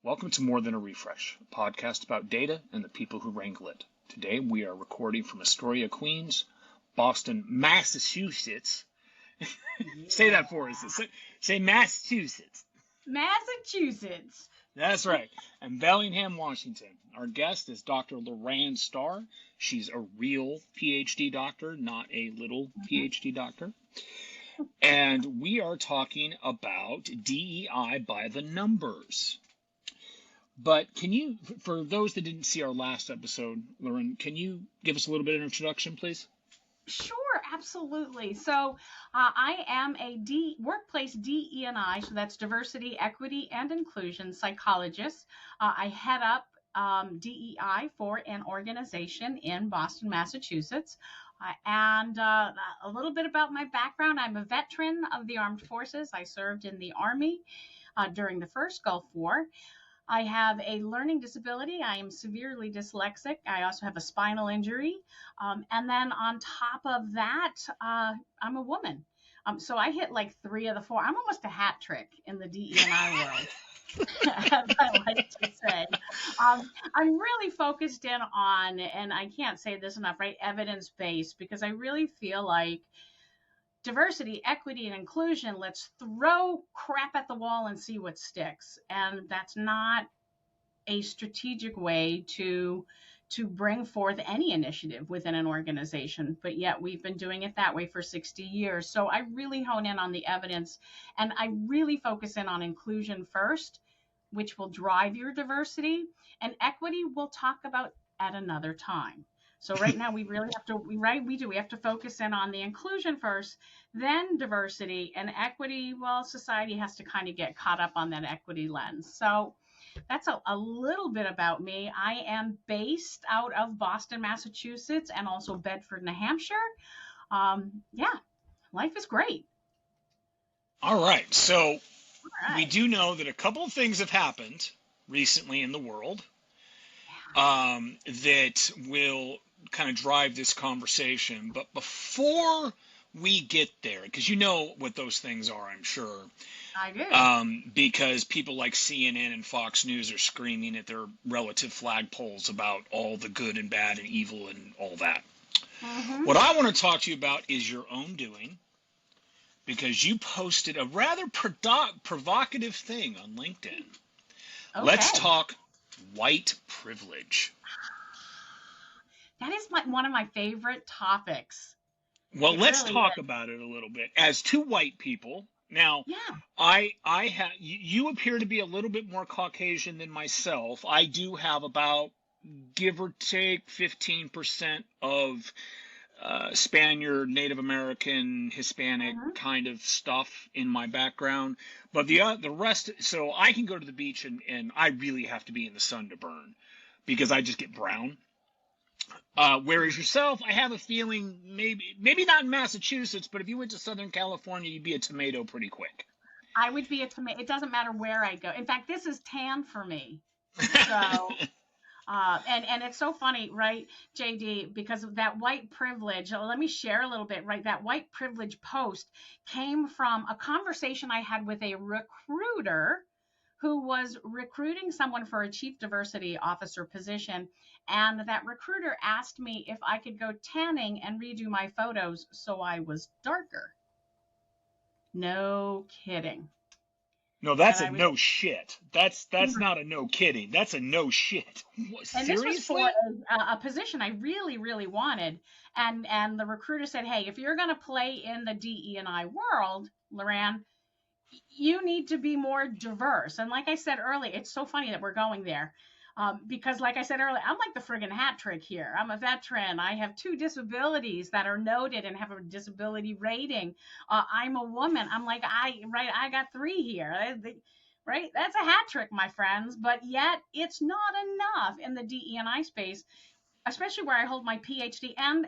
Welcome to More Than a Refresh, a podcast about data and the people who wrangle it. Today we are recording from Astoria, Queens, Boston, Massachusetts. Say that for us. Say Massachusetts. Massachusetts. That's right. And Bellingham, Washington. Our guest is Dr. Lauran Star. She's a real PhD doctor, not a little PhD doctor. And we are talking about DEI by the numbers. But can you, for those that didn't see our last episode, Lauren, can you give us a little bit of an introduction, please? Sure, absolutely. So I am a workplace DE&I, so that's diversity, equity, and inclusion psychologist. I head up DEI for an organization in Boston, Massachusetts. And a little bit about my background. I'm a veteran of the armed forces. I served in the Army during the first Gulf War. I have a learning disability. I am severely dyslexic. I also have a spinal injury. And then on top of that, I'm a woman. So I hit like 3 of the 4. I'm almost a hat trick in the DE&I world, as I like to say. I'm really focused in on, and I can't say this enough, right, evidence-based, because I really feel like diversity, equity, and inclusion, let's throw crap at the wall and see what sticks. And that's not a strategic way to bring forth any initiative within an organization, but yet we've been doing it that way for 60 years. So I really hone in on the evidence, and I really focus in on inclusion first, which will drive your diversity, and equity we'll talk about at another time. So right now we really have to, we have to focus in on the inclusion first, then diversity, and equity. Well, society has to kind of get caught up on that equity lens. So that's a little bit about me. I am based out of Boston, Massachusetts, and also Bedford, New Hampshire. Life is great. All right. So we do know that a couple of things have happened recently in the world that will kind of drive this conversation. But before we get there, because you know what those things are, I'm sure. I do. Because people like CNN and Fox News are screaming at their relative flagpoles about all the good and bad and evil and all that. Mm-hmm. What I want to talk to you about is your own doing, because you posted a rather provocative thing on LinkedIn. Okay. Let's talk white privilege. That is one of my favorite topics. Well, let's talk about it a little bit. As two white people, now, I have, you appear to be a little bit more Caucasian than myself. I do have about, give or take, 15% of Spaniard, Native American, Hispanic kind of stuff in my background. But the rest, so I can go to the beach and I really have to be in the sun to burn because I just get brown. Whereas yourself, I have a feeling maybe not in Massachusetts, but if you went to Southern California, you'd be a tomato pretty quick. I would be a tomato. It doesn't matter where I go. In fact, this is tan for me. So, and it's so funny, right, JD, because of that white privilege. Let me share a little bit, right? That white privilege post came from a conversation I had with a recruiter who was recruiting someone for a chief diversity officer position. And that recruiter asked me if I could go tanning and redo my photos so I was darker. No kidding. No, that's a no shit. That's not a no kidding. That's a no shit. What, and seriously? This was for a position I really, really wanted. And the recruiter said, hey, if you're going to play in the DE&I world, Lauran, you need to be more diverse. And like I said earlier, it's so funny that we're going there. Because like I said earlier, I'm like the friggin' hat trick here. I'm a veteran. I have 2 disabilities that are noted and have a disability rating. I'm a woman. I'm like, I got 3 here. Right? That's a hat trick, my friends. But yet it's not enough in the DE&I space, especially where I hold my PhD. And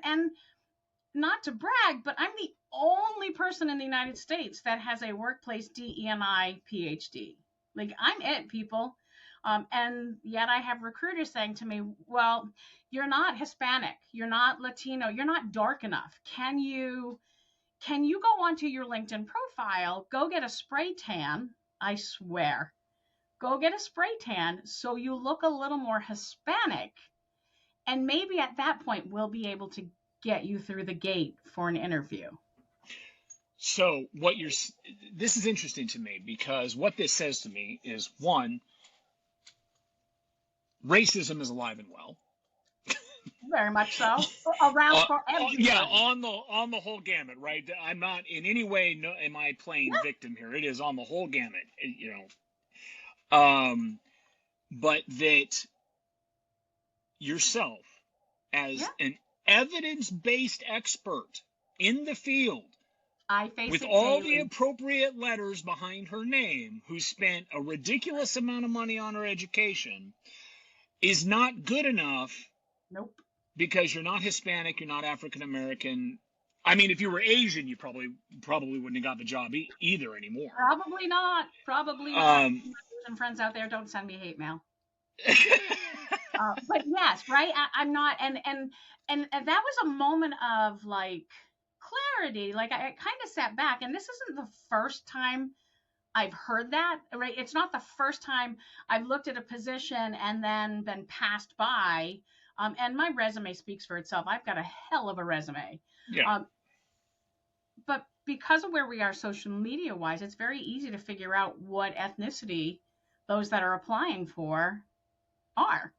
not to brag, but I'm the only person in the United States that has a workplace DE&I PhD. Like, I'm it, people. And yet I have recruiters saying to me, well, you're not Hispanic, you're not Latino, you're not dark enough. Can you go onto your LinkedIn profile, go get a spray tan? I swear, go get a spray tan so you look a little more Hispanic. And maybe at that point, we'll be able to get you through the gate for an interview. So this is interesting to me, because what this says to me is, one, racism is alive and well. Very much so. Around for everybody. Yeah, on the whole gamut, right? I'm not in any way am I playing victim here. It is on the whole gamut, you know. But that yourself, as an evidence-based expert in the field, with all the appropriate letters behind her name, who spent a ridiculous amount of money on her education, is not good enough. Nope. Because you're not Hispanic, you're not African American. I mean, if you were Asian, you probably wouldn't have got the job either anymore. Probably not. Probably not. Asian friends out there, don't send me hate mail. But yes, right. I'm not, and that was a moment of like clarity. Like I kind of sat back, and this isn't the first time I've heard that, right? It's not the first time I've looked at a position and then been passed by. And my resume speaks for itself. I've got a hell of a resume. Yeah. But because of where we are social media wise, it's very easy to figure out what ethnicity those that are applying for are.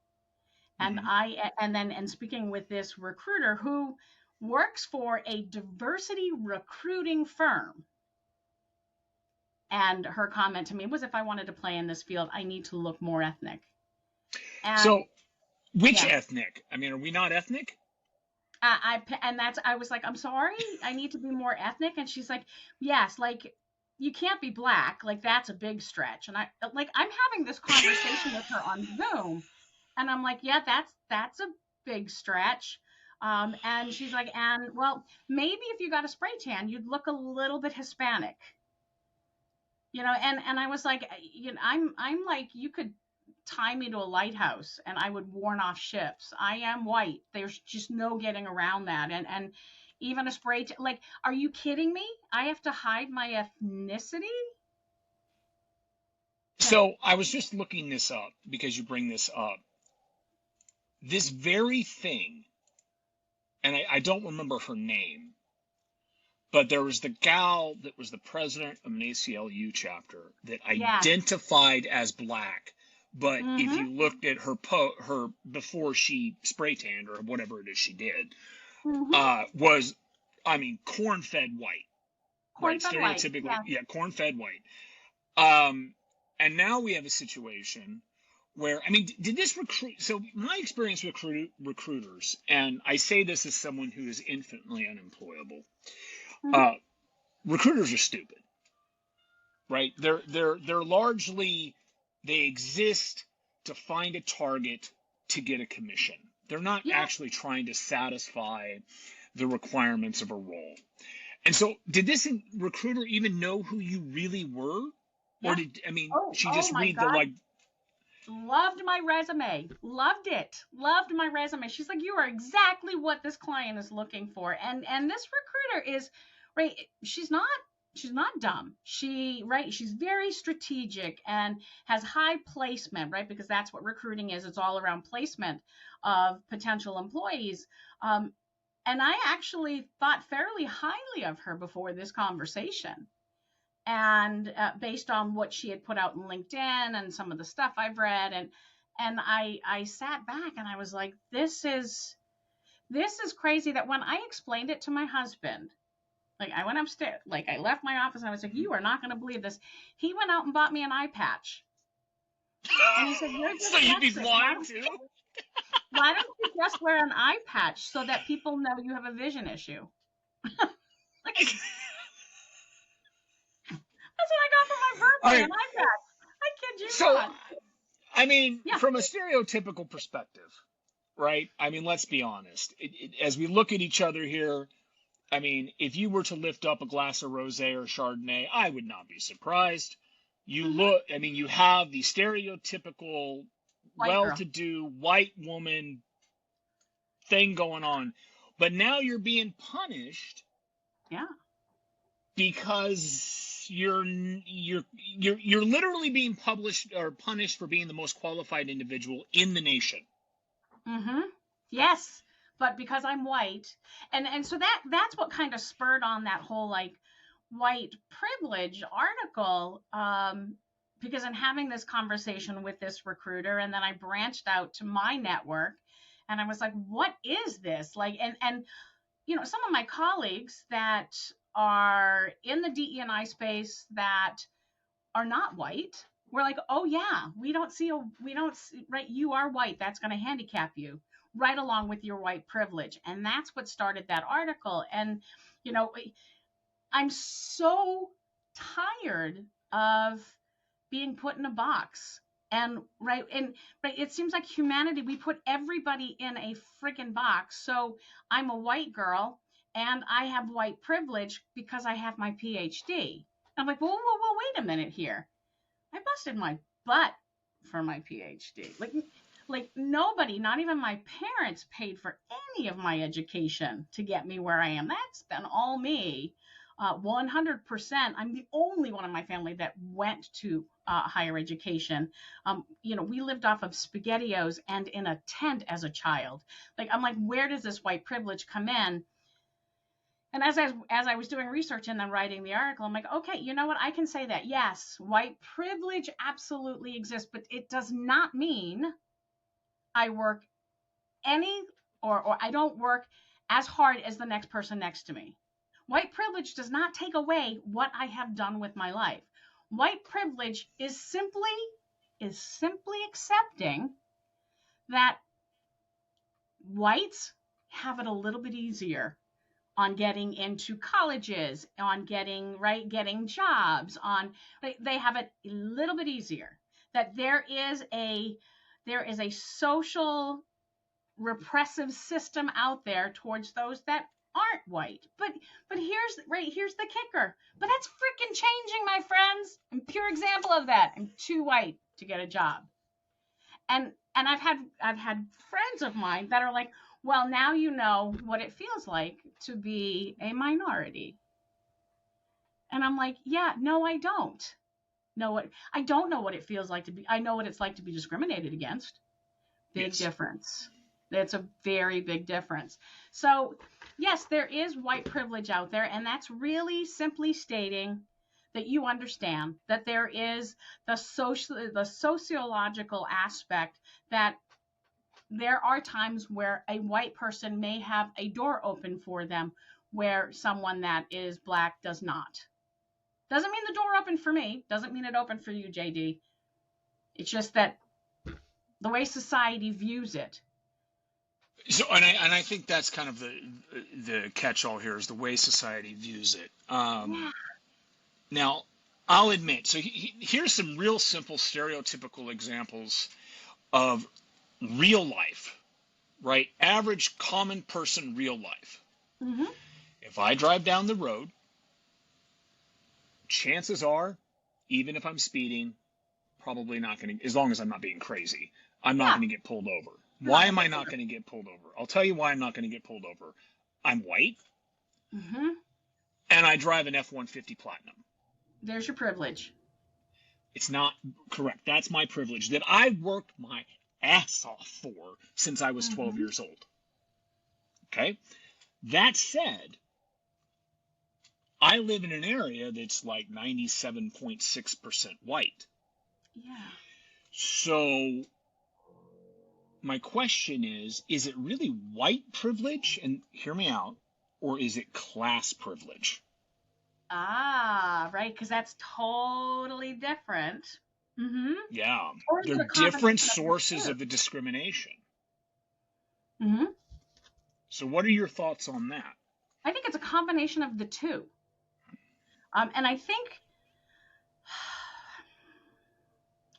And and speaking with this recruiter who works for a diversity recruiting firm. And her comment to me was, if I wanted to play in this field, I need to look more ethnic. And so which ethnic? I mean, are we not ethnic? I was like, I'm sorry, I need to be more ethnic. And she's like, yes, like you can't be black. Like that's a big stretch. And I'm having this conversation with her on Zoom, and I'm like, yeah, that's a big stretch. And she's like, and well, maybe if you got a spray tan, you'd look a little bit Hispanic. You know, and I was like, you know, I'm like, you could tie me to a lighthouse and I would warn off ships. I am white. There's just no getting around that. And even a spray, like, are you kidding me? I have to hide my ethnicity? So I was just looking this up because you bring this up. This very thing, and I don't remember her name, but there was the gal that was the president of an ACLU chapter that identified as black. But if you looked at her before she spray tanned or whatever it is she did, was, I mean, corn-fed white. Stereotypically, corn-fed white. And now we have a situation where, I mean, did this recruit? So my experience with recruiters, and I say this as someone who is infinitely unemployable, recruiters are stupid, right? They're largely, they exist to find a target to get a commission. They're not actually trying to satisfy the requirements of a role. And so did this recruiter even know who you really were? Or she just read the like. Loved my resume. Loved it. Loved my resume. She's like, you are exactly what this client is looking for. And this recruiter is, right, she's not dumb. She's very strategic and has high placement, right? Because that's what recruiting is. It's all around placement of potential employees. And I actually thought fairly highly of her before this conversation. And based on what she had put out in LinkedIn and some of the stuff I've read, and I sat back and I was like, this is crazy. That when I explained it to my husband, like I went upstairs, like I left my office and I was like, you are not going to believe this. He went out and bought me an eye patch. And he said, you're so you'd be blind too? Why don't you just wear an eye patch so that people know you have a vision issue? That's what I got for my birthday, an eye patch. I kid you not. I mean, from a stereotypical perspective, right? I mean, let's be honest. As we look at each other here, I mean, if you were to lift up a glass of rosé or Chardonnay, I would not be surprised. You look, I mean, you have the stereotypical well-to-do white woman thing going on, but now you're being punished. Yeah. Because you're literally being published or punished for being the most qualified individual in the nation. Mm-hmm. Yes, but because I'm white, and so that's what kind of spurred on that whole like white privilege article. Because in having this conversation with this recruiter, and then I branched out to my network, and I was like, what is this? Like, and some of my colleagues that are in the DE&I space that are not white, we're like, oh yeah, right, you are white, that's going to handicap you right along with your white privilege. And that's what started that article. And you know I'm so tired of being put in a box. And right, it seems like humanity, we put everybody in a freaking box. So I'm a white girl and I have white privilege because I have my PhD. I'm like, well, wait a minute here. I busted my butt for my PhD. Like nobody, not even my parents, paid for any of my education to get me where I am. That's been all me. 100%. I'm the only one in my family that went to higher education. We lived off of SpaghettiOs and in a tent as a child. I'm like, where does this white privilege come in? And as I was doing research and then writing the article, I'm like, okay, you know what? I can say that. Yes, white privilege absolutely exists, but it does not mean I work any or I don't work as hard as the next person next to me. White privilege does not take away what I have done with my life. White privilege is simply accepting that whites have it a little bit easier on getting into colleges, on getting jobs, they have it a little bit easier. That there is a social repressive system out there towards those that aren't white. But here's the kicker. But that's freaking changing, my friends. I'm a pure example of that. I'm too white to get a job. And I've had friends of mine that are like, well, now you know what it feels like to be a minority. And I'm like, yeah, no, I don't I don't know what it feels like to be. I know what it's like to be discriminated against. Big difference. That's a very big difference. So yes, there is white privilege out there, and that's really simply stating that you understand that there is the sociological aspect, that there are times where a white person may have a door open for them where someone that is black does not. Doesn't mean the door opened for me. Doesn't mean it opened for you, JD. It's just that the way society views it. So, and I think that's kind of the catch-all here, is the way society views it. Now, I'll admit, so here's some real simple stereotypical examples of real life, right? Average common person real life. Mm-hmm. If I drive down the road, chances are, even if I'm speeding, probably not going to, as long as I'm not being crazy, I'm not going to get pulled over. Why am I not going to get pulled over? I'll tell you why I'm not going to get pulled over. I'm white, and I drive an F-150 Platinum. There's your privilege. It's not correct. That's my privilege that I worked my ass off for since I was 12 years old. Okay? That said, I live in an area that's like 97.6% white. Yeah. So my question is it really white privilege? And hear me out. Or is it class privilege? Right, because that's totally different. Mm-hmm. Yeah, they're different sources of the discrimination. Mm-hmm. So what are your thoughts on that? I think it's a combination of the two. And I think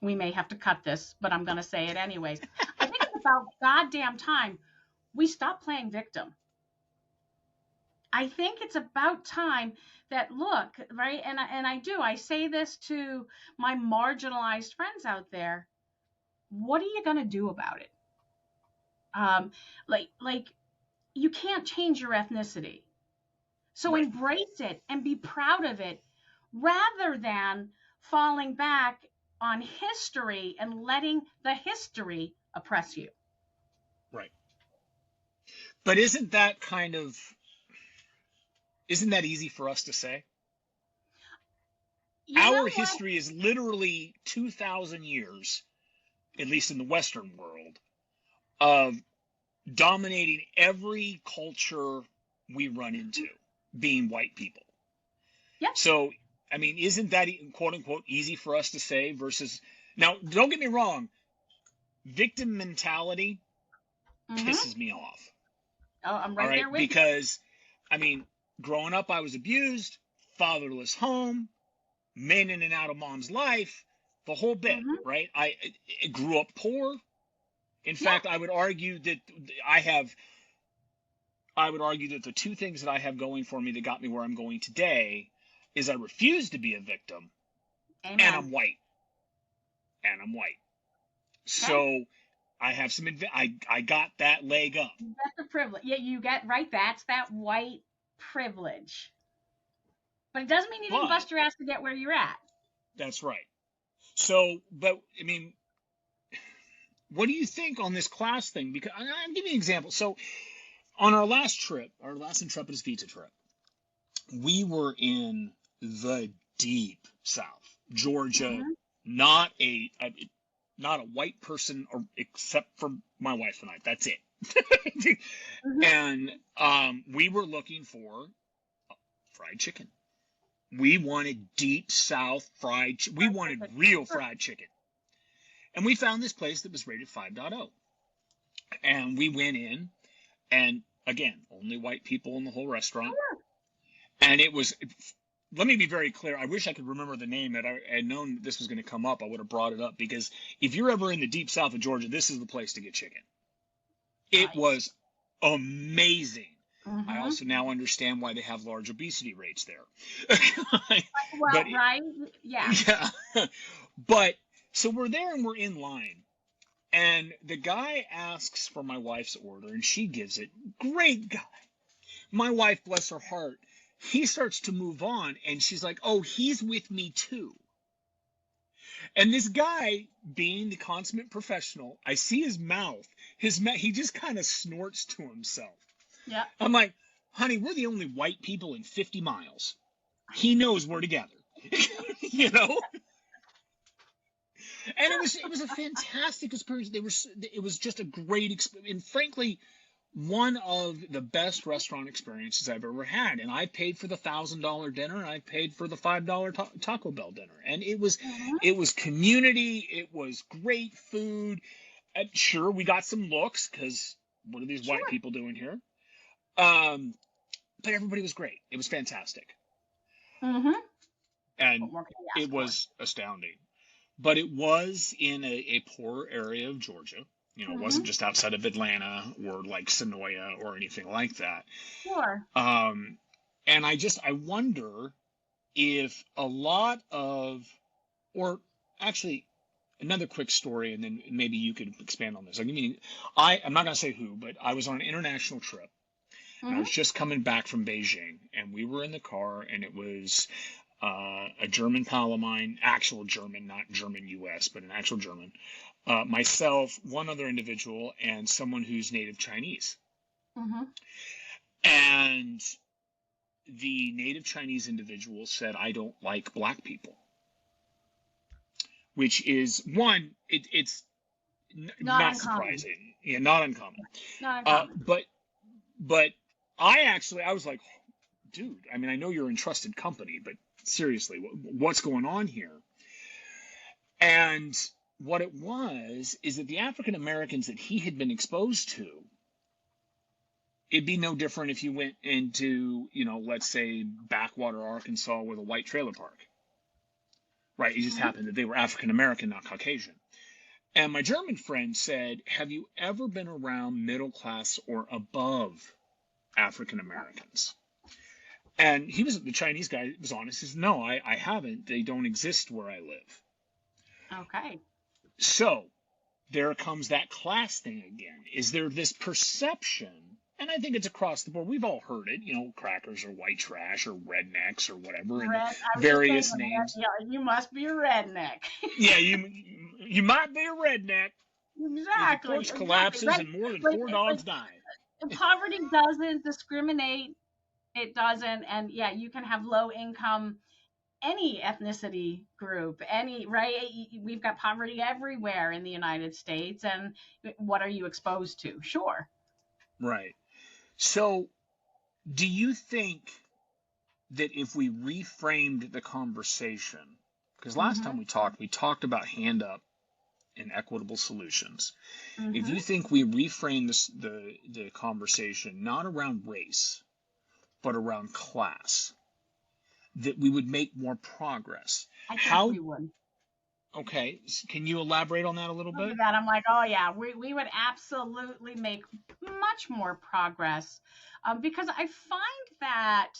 we may have to cut this, but I'm going to say it anyways. I think it's about goddamn time we stop playing victim. I think it's about time that, look, right, and I say this to my marginalized friends out there. What are you going to do about it? Like you can't change your ethnicity. So Right. embrace it and be proud of it rather than falling back on history and letting the history oppress you. Right. But isn't that easy for us to say? You know Our what? history is literally 2,000 years, at least in the Western world, of dominating every culture we run into, being white people. Yep. So, I mean, isn't that quote unquote easy for us to say versus now, don't get me wrong, victim mentality pisses me off. Oh, I'm All right right. there with you. Because, I mean, growing up, I was abused, fatherless home, men in and out of mom's life, the whole bit, right? I grew up poor. In fact, I would argue that the two things that I have going for me that got me where I'm going today is I refuse to be a victim. Amen. And I'm white. Okay. So I have I got that leg up. That's the privilege. Yeah, you get right. That's that white privilege. But it doesn't mean you didn't bust your ass to get where you're at. That's right. So, but I mean, what do you think on this class thing? Because I'll give you an example. So, on our last Intrepidus Vita trip, we were in the deep South, Georgia. Not a white person, or except for my wife and I. That's it. And we were looking for fried chicken. We wanted deep South fried. We wanted real fried chicken. And we found this place that was rated 5.0. And we went in, and again, only white people in the whole restaurant. And it was, let me be very clear. I wish I could remember the name. Had I had known this was going to come up, I would have brought it up. Because if you're ever in the deep South of Georgia, this is the place to get chicken. It was amazing. I also now understand why they have large obesity rates there. Well, right? Yeah. Yeah. But so we're there and we're in line. And the guy asks for my wife's order and she gives it. Great guy. My wife, bless her heart, he starts to move on and she's like, oh, he's with me too. And this guy, being the consummate professional, I see his mouth. He just kind of snorts to himself. Yeah. I'm like, honey, we're the only white people in 50 miles. He knows we're together. You know? And it was a fantastic experience. It was just a great experience. And frankly, one of the best restaurant experiences I've ever had. And I paid for the $1,000 dinner, and I paid for the $5 Taco Bell dinner. And it was community. It was great food. And sure, we got some looks because what are these white people doing here? But everybody was great. It was fantastic. And it was astounding. But it was in a poor area of Georgia. You know, it wasn't just outside of Atlanta or like Sonoya or anything like that. Sure. And I wonder if a lot of, or actually another quick story, and then maybe you could expand on this. I'm not going to say who, but I was on an international trip. And I was just coming back from Beijing, and we were in the car, and it was a German pal of mine, actual German, not German US, but an actual German. Myself, one other individual, and someone who's native Chinese. And the native Chinese individual said, I don't like black people. Which is, one, it's not surprising. Yeah, not uncommon. Not uncommon. But I was like, dude, I mean, I know you're in trusted company, but seriously, what's going on here? And what it was is that the African Americans that he had been exposed to, it'd be no different if you went into, let's say backwater Arkansas with a white trailer park. Right? It just happened that they were African American, not Caucasian. And my German friend said, have you ever been around middle class or above African Americans? And the Chinese guy was honest. He says, no, I haven't. They don't exist where I live. Okay. So there comes that class thing again. Is there this perception, and I think it's across the board. We've all heard it, crackers are white trash or rednecks or whatever, and Red. I was just various thinking, names. yeah, you must be a redneck. Yeah, you might be a redneck if your Exactly. porch collapses Right. and more than Like, four dogs die. poverty doesn't discriminate. It doesn't. And yeah, you can have low income, any ethnicity group, right? We've got poverty everywhere in the United States. And what are you exposed to? Sure. Right. So, do you think that if we reframed the conversation, because last time we talked about hand up and equitable solutions. If you think we reframe the conversation not around race, but around class, that we would make more progress. I think we would. Okay, can you elaborate on that a little bit? Look at that. I'm like, oh yeah, we would absolutely make much more progress, because I find that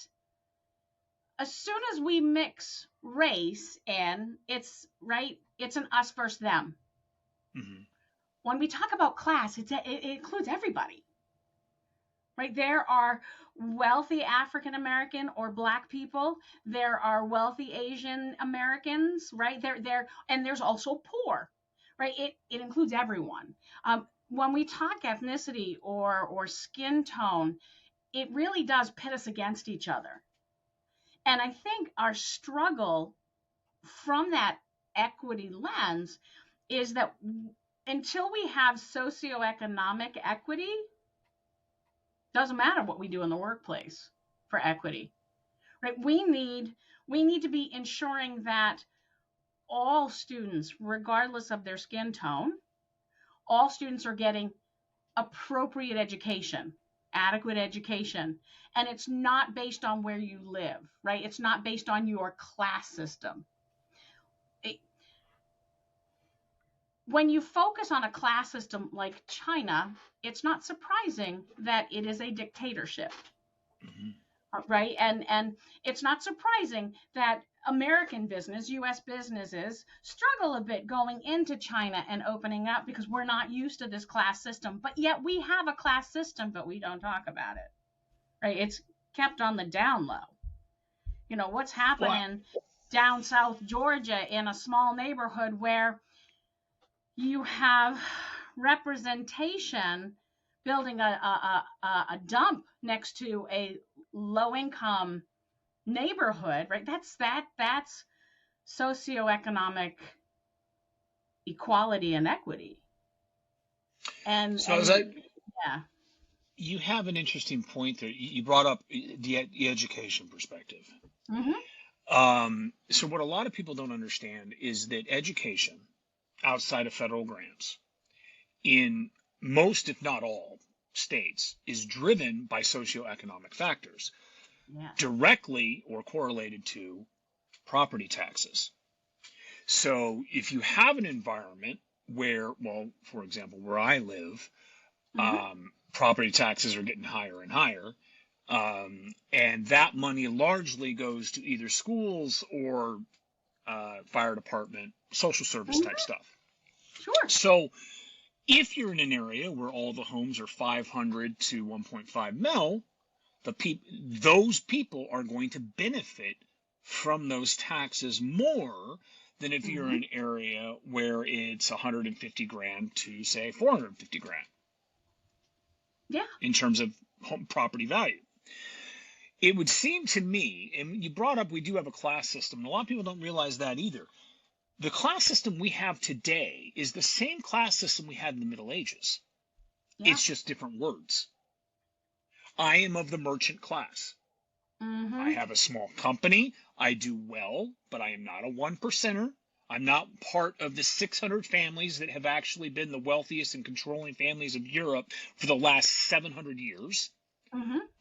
as soon as we mix race in, it's an us versus them. Mm-hmm. When we talk about class, it includes everybody. Right? There are wealthy African American or Black people. There are wealthy Asian Americans, right? And there's also poor, right? It includes everyone. When we talk ethnicity or skin tone, it really does pit us against each other. And I think our struggle from that equity lens is that until we have socioeconomic equity, doesn't matter what we do in the workplace for equity, right? We need to be ensuring that all students, regardless of their skin tone, all students are getting appropriate education, adequate education. And it's not based on where you live, right? It's not based on your class system. When you focus on a class system like China, it's not surprising that it is a dictatorship, right? And it's not surprising that American business, U.S. businesses, struggle a bit going into China and opening up because we're not used to this class system. But yet we have a class system, but we don't talk about it, right? It's kept on the down low. What's happening down South Georgia in a small neighborhood where you have representation building a dump next to a low-income neighborhood, right? That's socioeconomic equality and equity. And so yeah, you have an interesting point there. You brought up the education perspective. So what a lot of people don't understand is that education outside of federal grants in most, if not all, states is driven by socioeconomic factors, directly or correlated to property taxes. So if you have an environment where, well, for example, where I live, property taxes are getting higher and higher, and that money largely goes to either schools or fire department, social service type stuff. Sure. So if you're in an area where all the homes are 500 to 1.5 mil, those people are going to benefit from those taxes more than if you're in an area where it's 150 grand to say 450 grand. Yeah. In terms of home property value. It would seem to me, and you brought up we do have a class system, and a lot of people don't realize that either. The class system we have today is the same class system we had in the Middle Ages. Yeah. It's just different words. I am of the merchant class. I have a small company. I do well, but I am not a 1%er. I'm not part of the 600 families that have actually been the wealthiest and controlling families of Europe for the last 700 years.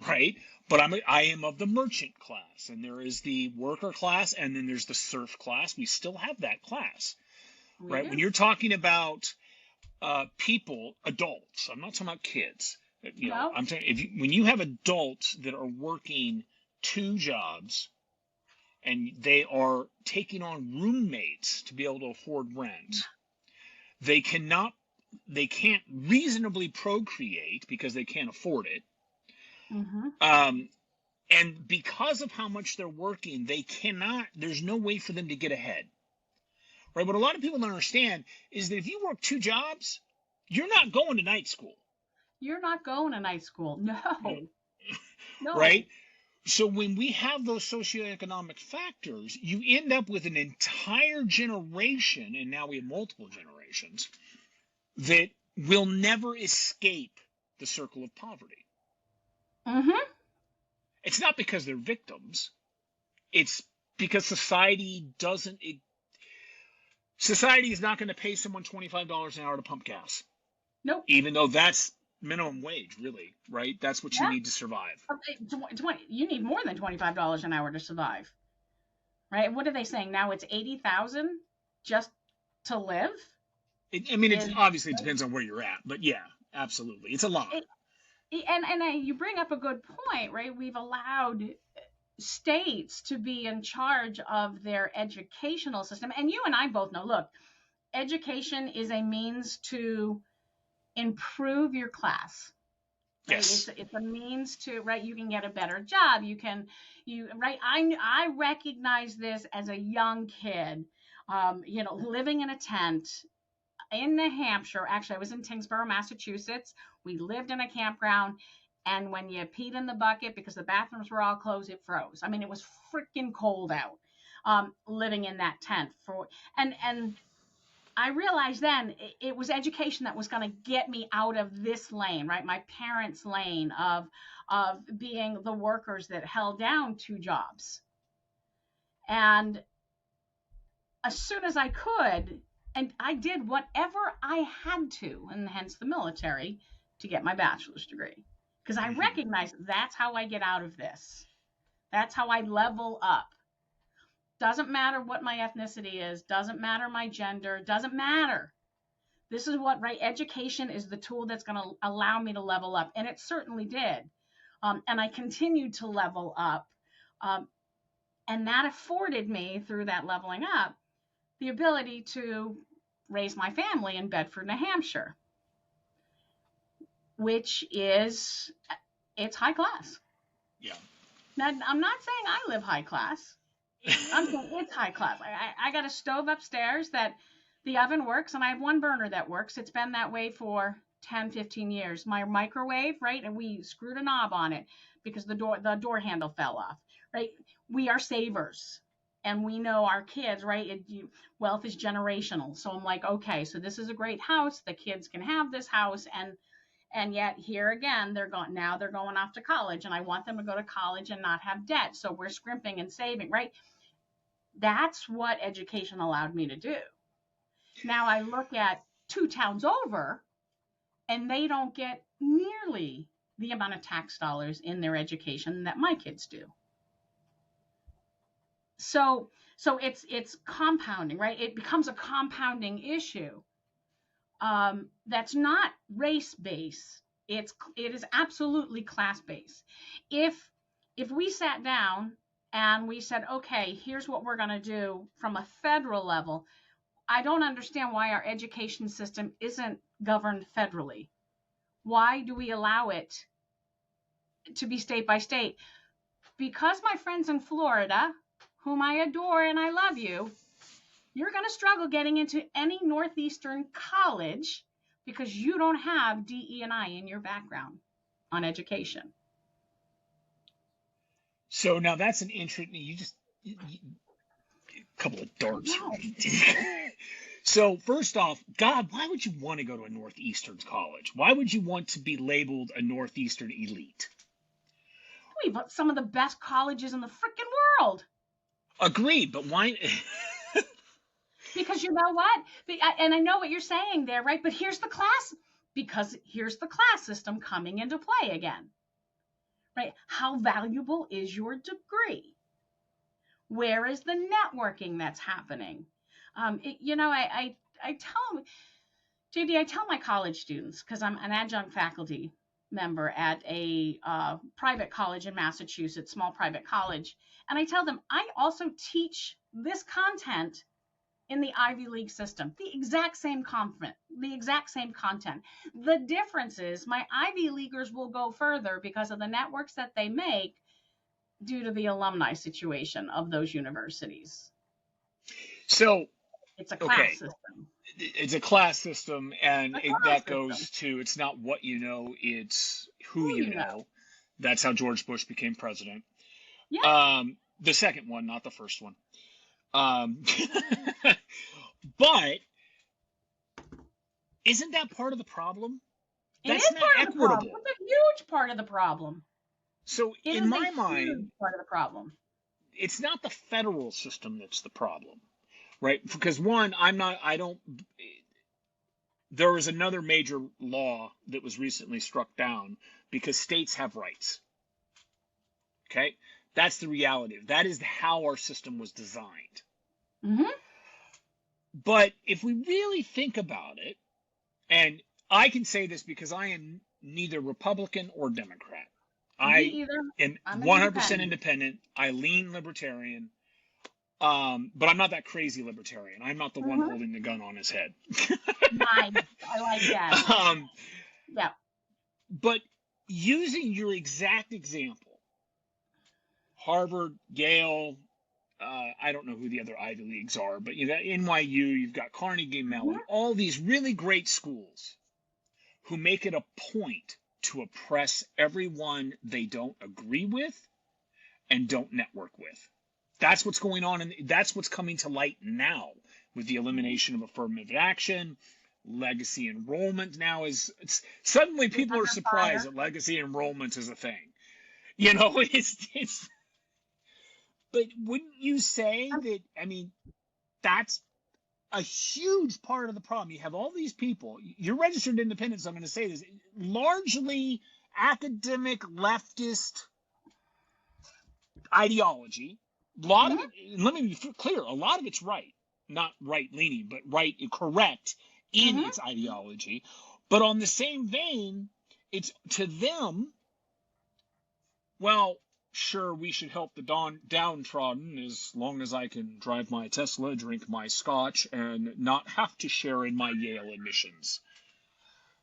Right? But I am of the merchant class, and there is the worker class, and then there's the serf class. We still have that class, right? When you're talking about people, adults, I'm not talking about kids. I'm talking when you have adults that are working 2 jobs, and they are taking on roommates to be able to afford rent, they can't reasonably procreate because they can't afford it. And because of how much they're working, they cannot, there's no way for them to get ahead. Right? What a lot of people don't understand is that if you work 2 jobs, you're not going to night school. You're not going to night school. No. No. Right? So when we have those socioeconomic factors, you end up with an entire generation, and now we have multiple generations, that will never escape the circle of poverty. It's not because they're victims. It's because society is not going to pay someone $25 an hour to pump gas. Nope. Even though that's minimum wage, really, right? That's what you need to survive. You need more than $25 an hour to survive, right? What are they saying now? It's $80,000 just to live. It obviously depends on where you're at, but yeah, absolutely, it's a lot. And you bring up a good point, right? We've allowed states to be in charge of their educational system, and you and I both know. Look, education is a means to improve your class. Right? Yes. It's a means to, right, you can get a better job. Right, I recognize this as a young kid, living in a tent in New Hampshire. Actually, I was in Tingsboro, Massachusetts. We lived in a campground, and when you peed in the bucket because the bathrooms were all closed, it froze. I mean, it was freaking cold out, living in that tent and I realized then it was education that was going to get me out of this lane, right? My parents' lane of being the workers that held down 2 jobs. And as soon as I could, and I did whatever I had to, and hence the military, to get my bachelor's degree. Because I recognized that's how I get out of this. That's how I level up. Doesn't matter what my ethnicity is, doesn't matter my gender, doesn't matter. This is what, right? Education is the tool that's going to allow me to level up. And it certainly did. And I continued to level up. And that afforded me, through that leveling up, the ability to raise my family in Bedford, New Hampshire, which it's high class. Yeah. Now, I'm not saying I live high class. I'm saying it's high class. I got a stove upstairs that the oven works, and I have one burner that works. It's been that way for 10, 15 years. My microwave, right, and we screwed a knob on it because the door handle fell off, right? We are savers, and we know our kids, right? Wealth is generational. So I'm like, okay, so this is a great house. The kids can have this house, and yet here again, they're going off to college, and I want them to go to college and not have debt. So we're scrimping and saving, right? That's what education allowed me to do. Now I look at 2 towns over, and they don't get nearly the amount of tax dollars in their education that my kids do. So it's compounding, right? It becomes a compounding issue. That's not race-based. It is absolutely class-based. If we sat down and we said, okay, here's what we're going to do from a federal level, I don't understand why our education system isn't governed federally. Why do we allow it to be state by state? Because my friends in Florida, whom I adore and I love you, you're going to struggle getting into any Northeastern college because you don't have DE&I in your background on education. So now that's an interesting, a couple of darts. So first off, God, why would you want to go to a Northeastern college? Why would you want to be labeled a Northeastern elite? We've got some of the best colleges in the freaking world. Agreed, but why? Because you know what? And I know what you're saying there, right? But here's the class system coming into play again, right? How valuable is your degree? Where is the networking that's happening? I tell my college students, because I'm an adjunct faculty member at a private college in Massachusetts, small private college, and I tell them I also teach this content in the Ivy League system, the exact same content. The difference is my Ivy Leaguers will go further because of the networks that they make due to the alumni situation of those universities. So it's a class system. It's a class system, and that goes to, it's not what you know, it's who you know. That's how George Bush became president. Yeah. The second one, not the first one. But isn't that part of the problem? That's not equitable. It's a huge part of the problem. So in my mind, part of the problem. It's not the federal system that's the problem, right? Because there was another major law that was recently struck down because states have rights. Okay? That's the reality. That is how our system was designed. Mm-hmm. But if we really think about it, and I can say this because I am neither Republican or Democrat. I am 100% independent. I lean libertarian. But I'm not that crazy libertarian. I'm not the one holding the gun on his head. Nice. I like that. Yeah. But using your exact example, Harvard, Yale, I don't know who the other Ivy Leagues are, but you've got NYU, you've got Carnegie Mellon, all these really great schools who make it a point to oppress everyone they don't agree with and don't network with. That's what's going on, and that's what's coming to light now with the elimination of affirmative action. Legacy enrollment now suddenly people are surprised that legacy enrollment is a thing. You know, but wouldn't you say that, I mean, that's a huge part of the problem? You have all these people, you're registered independents, I'm going to say this, largely academic leftist ideology. A lot of it, let me be clear, a lot of it's right, not right-leaning, but correct in its ideology. But on the same vein, it's to them, well, sure, we should help the downtrodden as long as I can drive my Tesla, drink my scotch, and not have to share in my Yale admissions.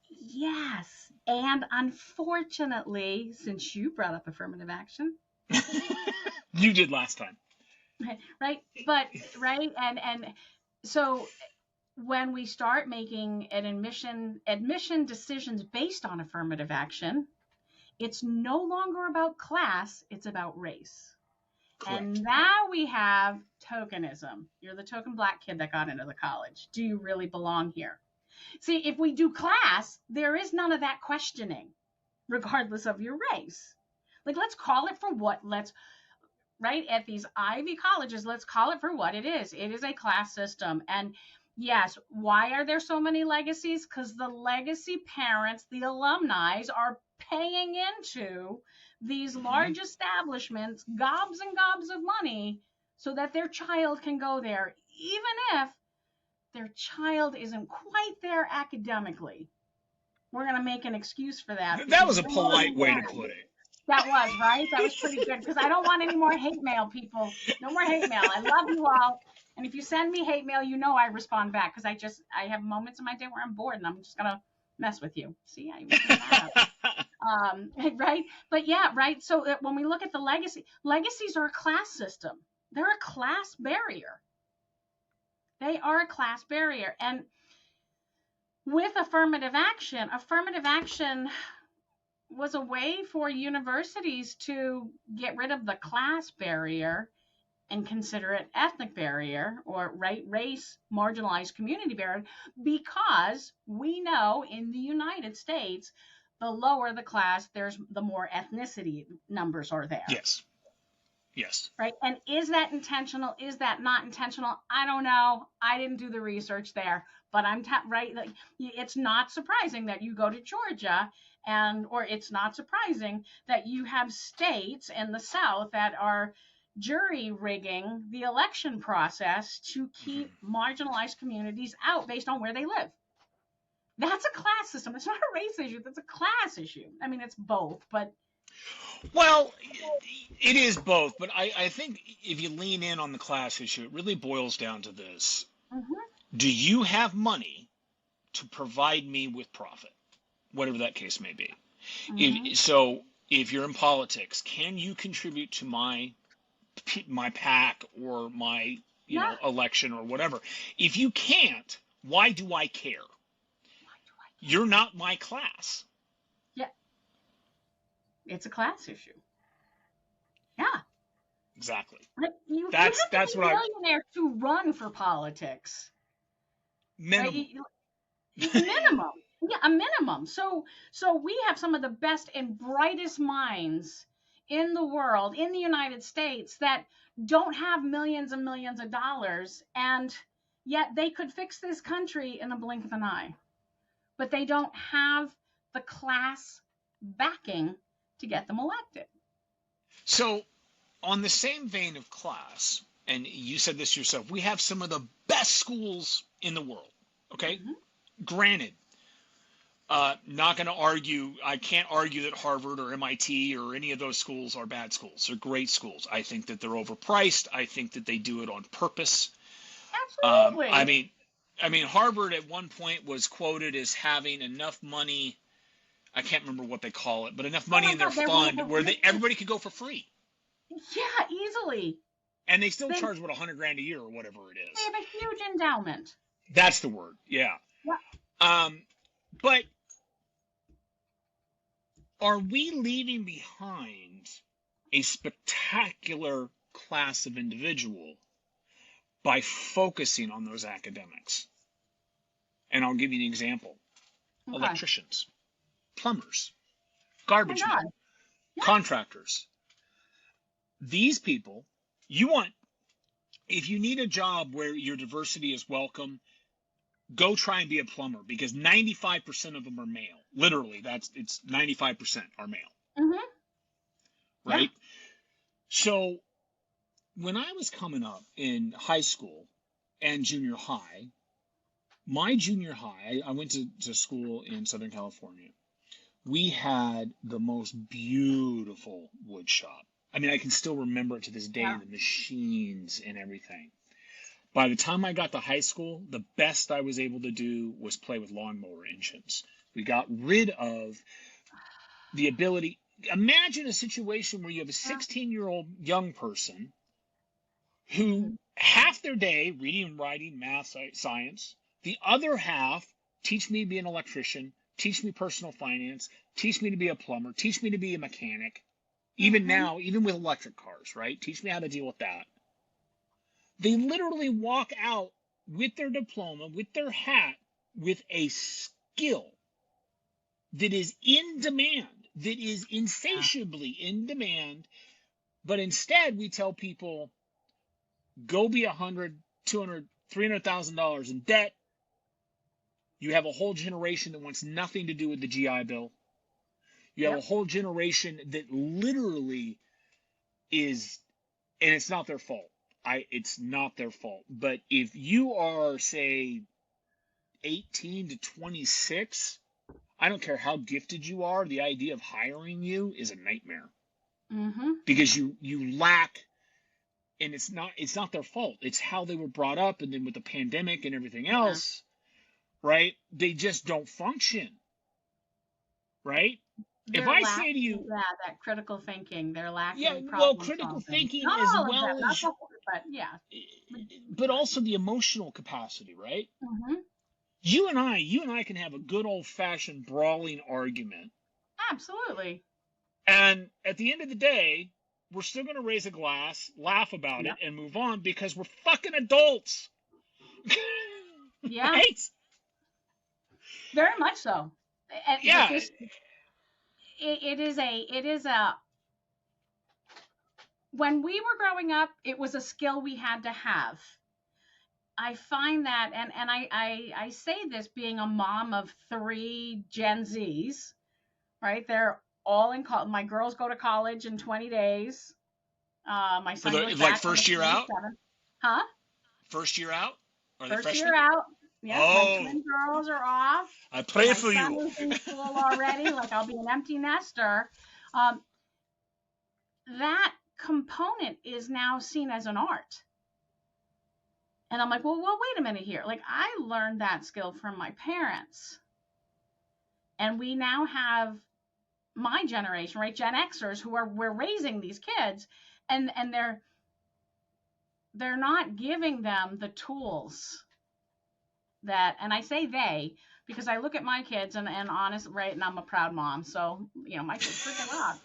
Yes, and unfortunately, since you brought up affirmative action, you did last time. Right, but and so when we start making an admission decisions based on affirmative action, it's no longer about class, it's about race. Correct. And now we have tokenism. You're the token black kid that got into the college. Do you really belong here? See, if we do class, there is none of that questioning, regardless of your race. Like, let's call it for what, at these Ivy colleges, let's call it for what it is. It is a class system. And yes, why are there so many legacies? Because the legacy parents, the alumni, are paying into these large establishments gobs and gobs of money so that their child can go there, even if their child isn't quite there academically. We're going to make an excuse for that. That was a polite way to put it. That was, right? That was pretty good, because I don't want any more hate mail, people. No more hate mail. I love you all. And if you send me hate mail, you know I respond back, because I have moments in my day where I'm bored and I'm just going to mess with you. See, I even that up. Right? But yeah, right? So when we look at the legacies are a class system. They're a class barrier. They are a class barrier. And with affirmative action was a way for universities to get rid of the class barrier and consider it ethnic barrier or race marginalized community barrier, because we know in the United States, the lower the class, the more ethnicity numbers are there. Yes. Right. And is that intentional? Is that not intentional? I don't know. I didn't do the research there, but like, it's not surprising that you go to Georgia or it's not surprising that you have states in the South that are jury rigging the election process to keep marginalized communities out based on where they live. That's a class system. It's not a race issue. That's a class issue. I mean, it's both, but. Well, it is both, but I think if you lean in on the class issue, it really boils down to this. Do you have money to provide me with profit? Whatever that case may be. If you're in politics, can you contribute to my PAC or my election or whatever? If you can't, why do I care? You're not my class. Yeah. It's a class issue. Yeah. Exactly. You have to be a millionaire to run for politics. Minimum. Right? Minimum. Yeah, a minimum. So we have some of the best and brightest minds in the world, in the United States, that don't have millions and millions of dollars, and yet they could fix this country in a blink of an eye. But they don't have the class backing to get them elected. So, on the same vein of class, and you said this yourself, we have some of the best schools in the world. Okay? Granted, not going to argue, I can't argue that Harvard or MIT or any of those schools are bad schools. They're great schools. I think that they're overpriced. I think that they do it on purpose. Absolutely. I mean, Harvard at one point was quoted as having enough money, I can't remember what they call it, but enough money in their fund where everybody could go for free. Yeah, easily. And they still charge, what, $100,000 a year or whatever it is. They have a huge endowment. That's the word, yeah. But are we leaving behind a spectacular class of individual by focusing on those academics? And I'll give you an example. Okay. Electricians, plumbers, garbage men, contractors. These people, if you need a job where your diversity is welcome, go try and be a plumber, because 95% of them are male. Literally, it's 95% are male. Right? Yeah. So when I was coming up in high school and junior high, my junior high, I went to school in Southern California. We had the most beautiful wood shop. I mean, I can still remember it to this day, the machines and everything. By the time I got to high school, the best I was able to do was play with lawnmower engines. We got rid of the ability. Imagine a situation where you have a 16-year-old young person who half their day reading, writing, math, science, the other half teach me to be an electrician, teach me personal finance, teach me to be a plumber, teach me to be a mechanic. Even now, even with electric cars, right? Teach me how to deal with that. They literally walk out with their diploma, with their hat, with a skill that is in demand, that is insatiably in demand. But instead, we tell people, go be $100,000, $200,000, $300,000 in debt. You have a whole generation that wants nothing to do with the GI Bill. You have a whole generation that literally is, and it's not their fault. It's not their fault. But if you are, say, 18 to 26, I don't care how gifted you are, the idea of hiring you is a nightmare. Because you lack, and it's not their fault. It's how they were brought up, and then with the pandemic and everything else, right? They just don't function, right? If I say to you, that critical thinking, they're lacking. Yeah, well, critical thinking as well as, but also the emotional capacity, right? You and I can have a good old-fashioned brawling argument. Absolutely. And at the end of the day, we're still going to raise a glass, laugh about it, and move on, because we're fucking adults. Yeah. Right? Very much so. And yeah. It is a, when we were growing up, it was a skill we had to have. I find that, and I say this being a mom of 3 Gen Zs, right? They're all in college. My girls go to college in 20 days. My son goes back first year out? Huh? First year out? First year out. Yeah, my twin girls are off. I pray for you. My son is in school already. Like, I'll be an empty nester. That component is now seen as an art. And I'm like, well, wait a minute here. Like, I learned that skill from my parents. And we now have my generation, right? Gen Xers we're raising these kids, and they're not giving them the tools that, and I say they, because I look at my kids and honest, right? And I'm a proud mom. So, my kids freaking rock.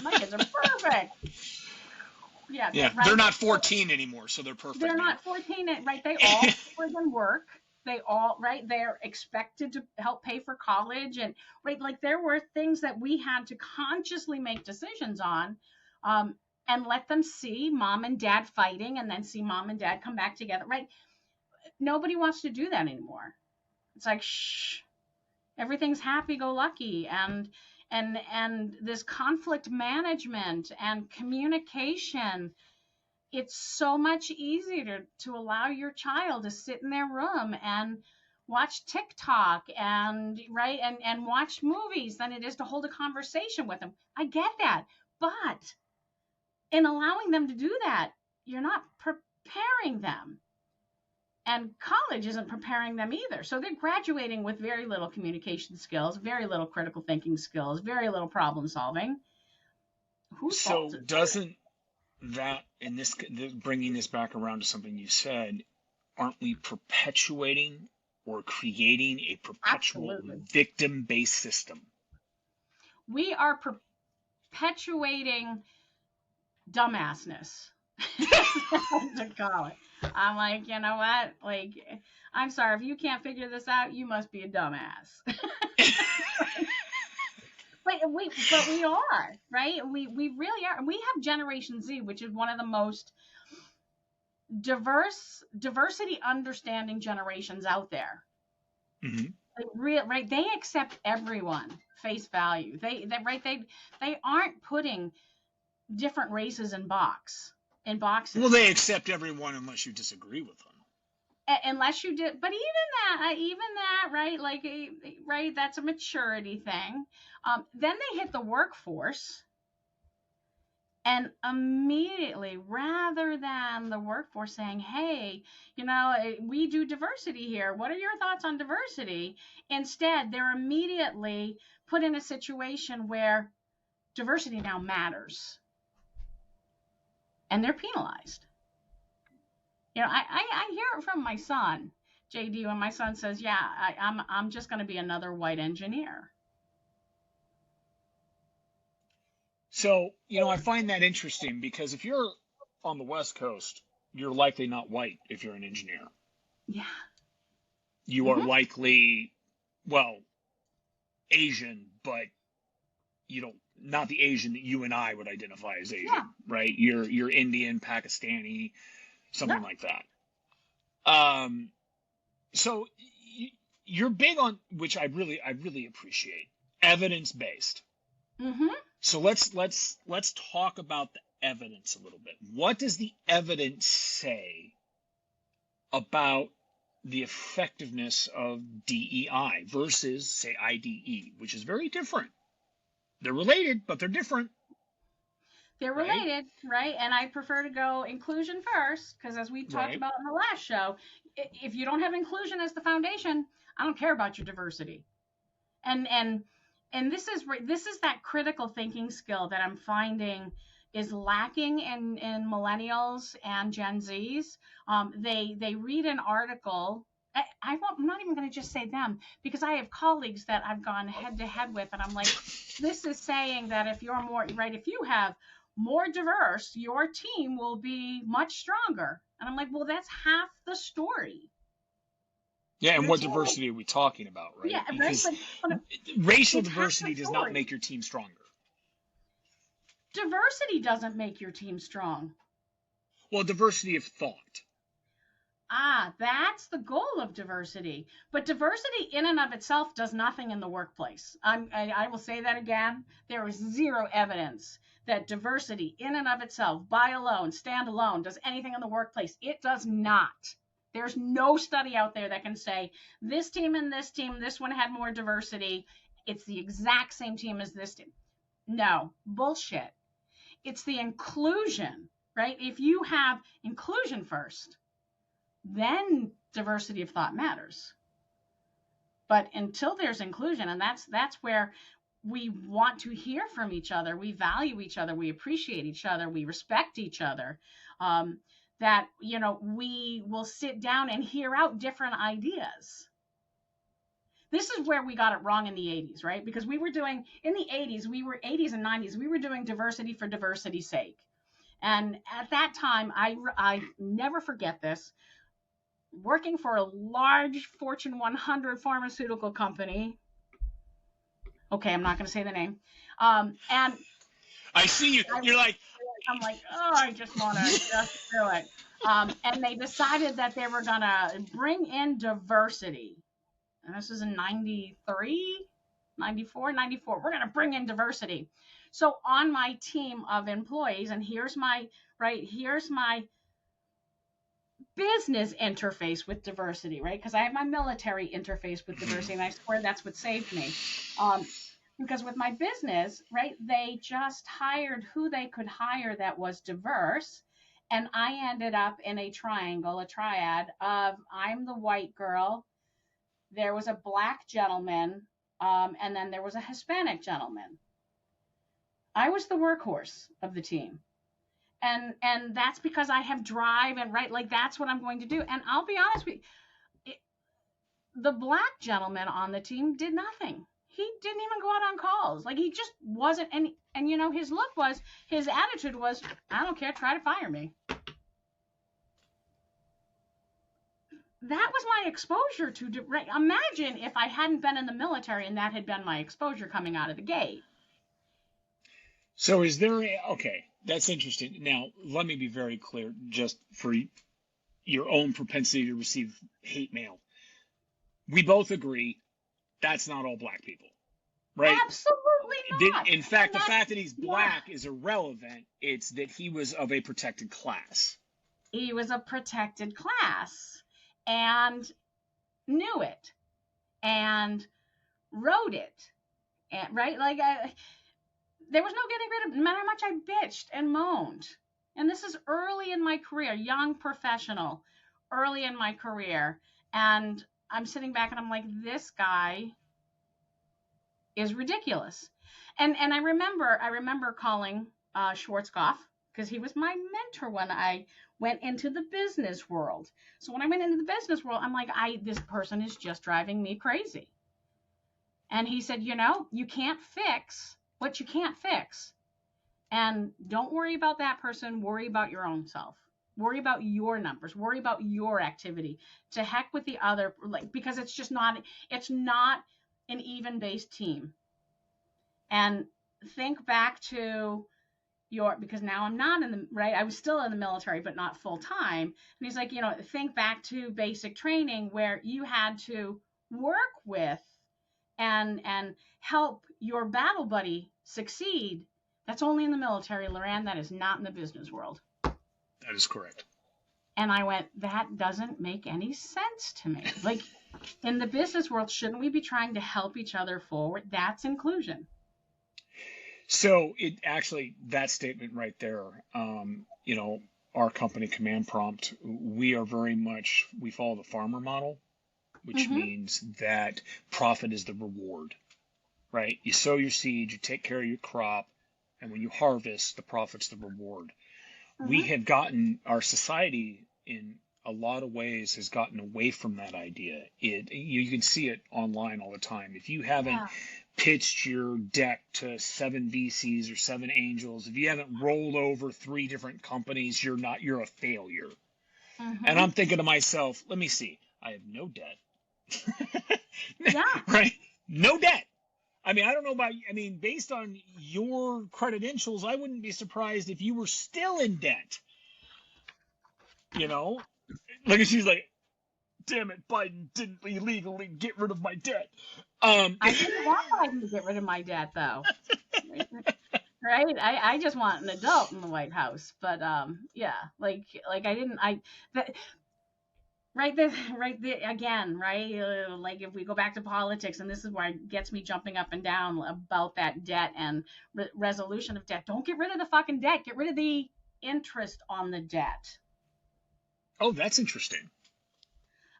My kids are perfect. Yeah, right? They're not 14 anymore, so they're perfect. They're not 14, right? They all friggin' work. They all, right? They're expected to help pay for college, and right, like there were things that we had to consciously make decisions on, and let them see mom and dad fighting, and then see mom and dad come back together, right? Nobody wants to do that anymore. It's like, shh, everything's happy-go-lucky, and this conflict management and communication. It's so much easier to allow your child to sit in their room and watch TikTok and right and watch movies than it is to hold a conversation with them. I get that. But in allowing them to do that, you're not preparing them. And college isn't preparing them either. So they're graduating with very little communication skills, very little critical thinking skills, very little problem solving. Whose fault is it? Doesn't that, in this, bringing this back around to something you said, aren't we perpetuating or creating a perpetual victim-based system? We are perpetuating dumbassness. To call it. I'm like, you know what? Like, I'm sorry, if you can't figure this out, you must be a dumbass. But we are, right? We really are. We have Generation Z, which is one of the most diversity understanding generations out there. Mm-hmm. Right? They accept everyone face value. They aren't putting different races in boxes. Well, they accept everyone unless you disagree with them. Unless you did, but even that, right? Like, right, that's a maturity thing. Then they hit the workforce, and immediately, rather than the workforce saying, hey, we do diversity here, what are your thoughts on diversity? Instead, they're immediately put in a situation where diversity now matters, and they're penalized. I hear it from my son, JD, when my son says, yeah, I'm just going to be another white engineer. So, I find that interesting because if you're on the West Coast, you're likely not white if you're an engineer. Yeah. You are likely, Asian, but, not the Asian that you and I would identify as Asian, right? You're Indian, Pakistani, something like that. So you're big on, which I really appreciate, evidence-based. Mm-hmm. So let's talk about the evidence a little bit. What does the evidence say about the effectiveness of DEI versus, say, IDE, which is very different? They're related, but they're different. They're related, right? And I prefer to go inclusion first, because as we talked about in the last show, if you don't have inclusion as the foundation, I don't care about your diversity. And this is that critical thinking skill that I'm finding is lacking in millennials and Gen Zs. They read an article. I'm not even going to just say them, because I have colleagues that I've gone head to head with, and I'm like, this is saying that if you're more, right, if you have more diverse, your team will be much stronger. And I'm like, well, that's half the story. Yeah, and what diversity are we talking about, right? Yeah, because racial diversity does not make your team stronger. Diversity doesn't make your team strong. Well, diversity of thought. That's the goal of diversity. But diversity in and of itself does nothing in the workplace. I will say that again. There is zero evidence that diversity in and of itself, by alone, stand alone, does anything in the workplace. It does not. There's no study out there that can say this team and this team, this one had more diversity. It's the exact same team as this team. No, bullshit. It's the inclusion, right? If you have inclusion first, then diversity of thought matters. But until there's inclusion, and that's where we want to hear from each other, we value each other, we appreciate each other, we respect each other, that, we will sit down and hear out different ideas. This is where we got it wrong in the 80s, right? Because we were doing, in the 80s and 90s, we were doing diversity for diversity's sake. And at that time, I never forget this, working for a large Fortune 100 pharmaceutical company. Okay, I'm not going to say the name. And I see you. You're like, I'm like, oh, I just want to just do it. And they decided that they were going to bring in diversity. And this is in 93, 94. We're going to bring in diversity. So on my team of employees, and here's my business interface with diversity, right? Because I have my military interface with diversity, and I swear that's what saved me. Because with my business, right, they just hired who they could hire that was diverse. And I ended up in a triad of, I'm the white girl, there was a black gentleman, and then there was a Hispanic gentleman. I was the workhorse of the team. And that's because I have drive and right, like that's what I'm going to do. And I'll be honest with you, the black gentleman on the team did nothing. He didn't even go out on calls. Like he just wasn't, and his attitude was, I don't care, try to fire me. That was my exposure to, right? Imagine if I hadn't been in the military and that had been my exposure coming out of the gate. So is there okay, that's interesting. Now, let me be very clear, just for your own propensity to receive hate mail. We both agree that's not all black people, right? Absolutely not. In fact, the fact that he's black is irrelevant. It's that he was of a protected class. He was a protected class and knew it and wrote it, and right, like there was no getting rid of it, no matter how much I bitched and moaned. And this is early in my career, young professional, early in my career. And I'm sitting back and I'm like, this guy is ridiculous. And I remember calling Schwarzkopf, because he was my mentor when I went into the business world. So when I went into the business world, I'm like, this person is just driving me crazy. And he said, you can't fix what you can't fix. And don't worry about that person. Worry about your own self. Worry about your numbers. Worry about your activity. To heck with the other, because it's not an even-based team. And think back to because now I'm not in the, right? I was still in the military, but not full time. And he's like, think back to basic training where you had to work with and help your battle buddy succeed. That's only in the military, Lauran. That is not in the business world. That is correct. And I went, that doesn't make any sense to me. Like, in the business world, shouldn't we be trying to help each other forward? That's inclusion. So that statement right there, our company Command Prompt, we follow the farmer model, which means that profit is the reward, right? You sow your seed, you take care of your crop, and when you harvest, the profit's the reward. We have our society in a lot of ways has gotten away from that idea. You can see it online all the time. If you haven't pitched your deck to 7 VCs or 7 angels, if you haven't rolled over 3 different companies, you're a failure. And I'm thinking to myself, let me see, I have no debt. Right? No debt. I mean, I don't know based on your credentials, I wouldn't be surprised if you were still in debt. Like she's like, damn it, Biden didn't illegally get rid of my debt. I didn't want Biden to get rid of my debt, though. Right? I just want an adult in the White House. But like I didn't. Again, right? Like if we go back to politics, and this is where it gets me jumping up and down about that debt and resolution of debt. Don't get rid of the fucking debt. Get rid of the interest on the debt. Oh, that's interesting.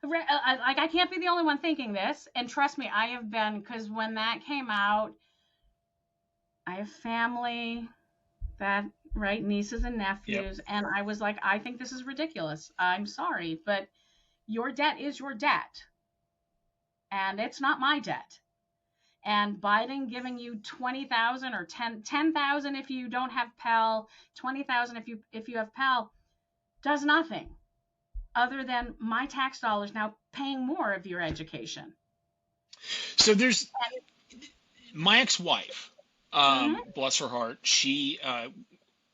Like, I can't be the only one thinking this. And trust me, I have been, because when that came out, I have family that, right, nieces and Yep. nephews, and I was like, I think this is ridiculous. I'm sorry, but your debt is your debt, and it's not my debt. And Biden giving you 20,000 or 10,000 if you don't have Pell, 20,000 if you have Pell, does nothing other than my tax dollars now paying more of your education. So there's my ex-wife, Mm-hmm. bless her heart. She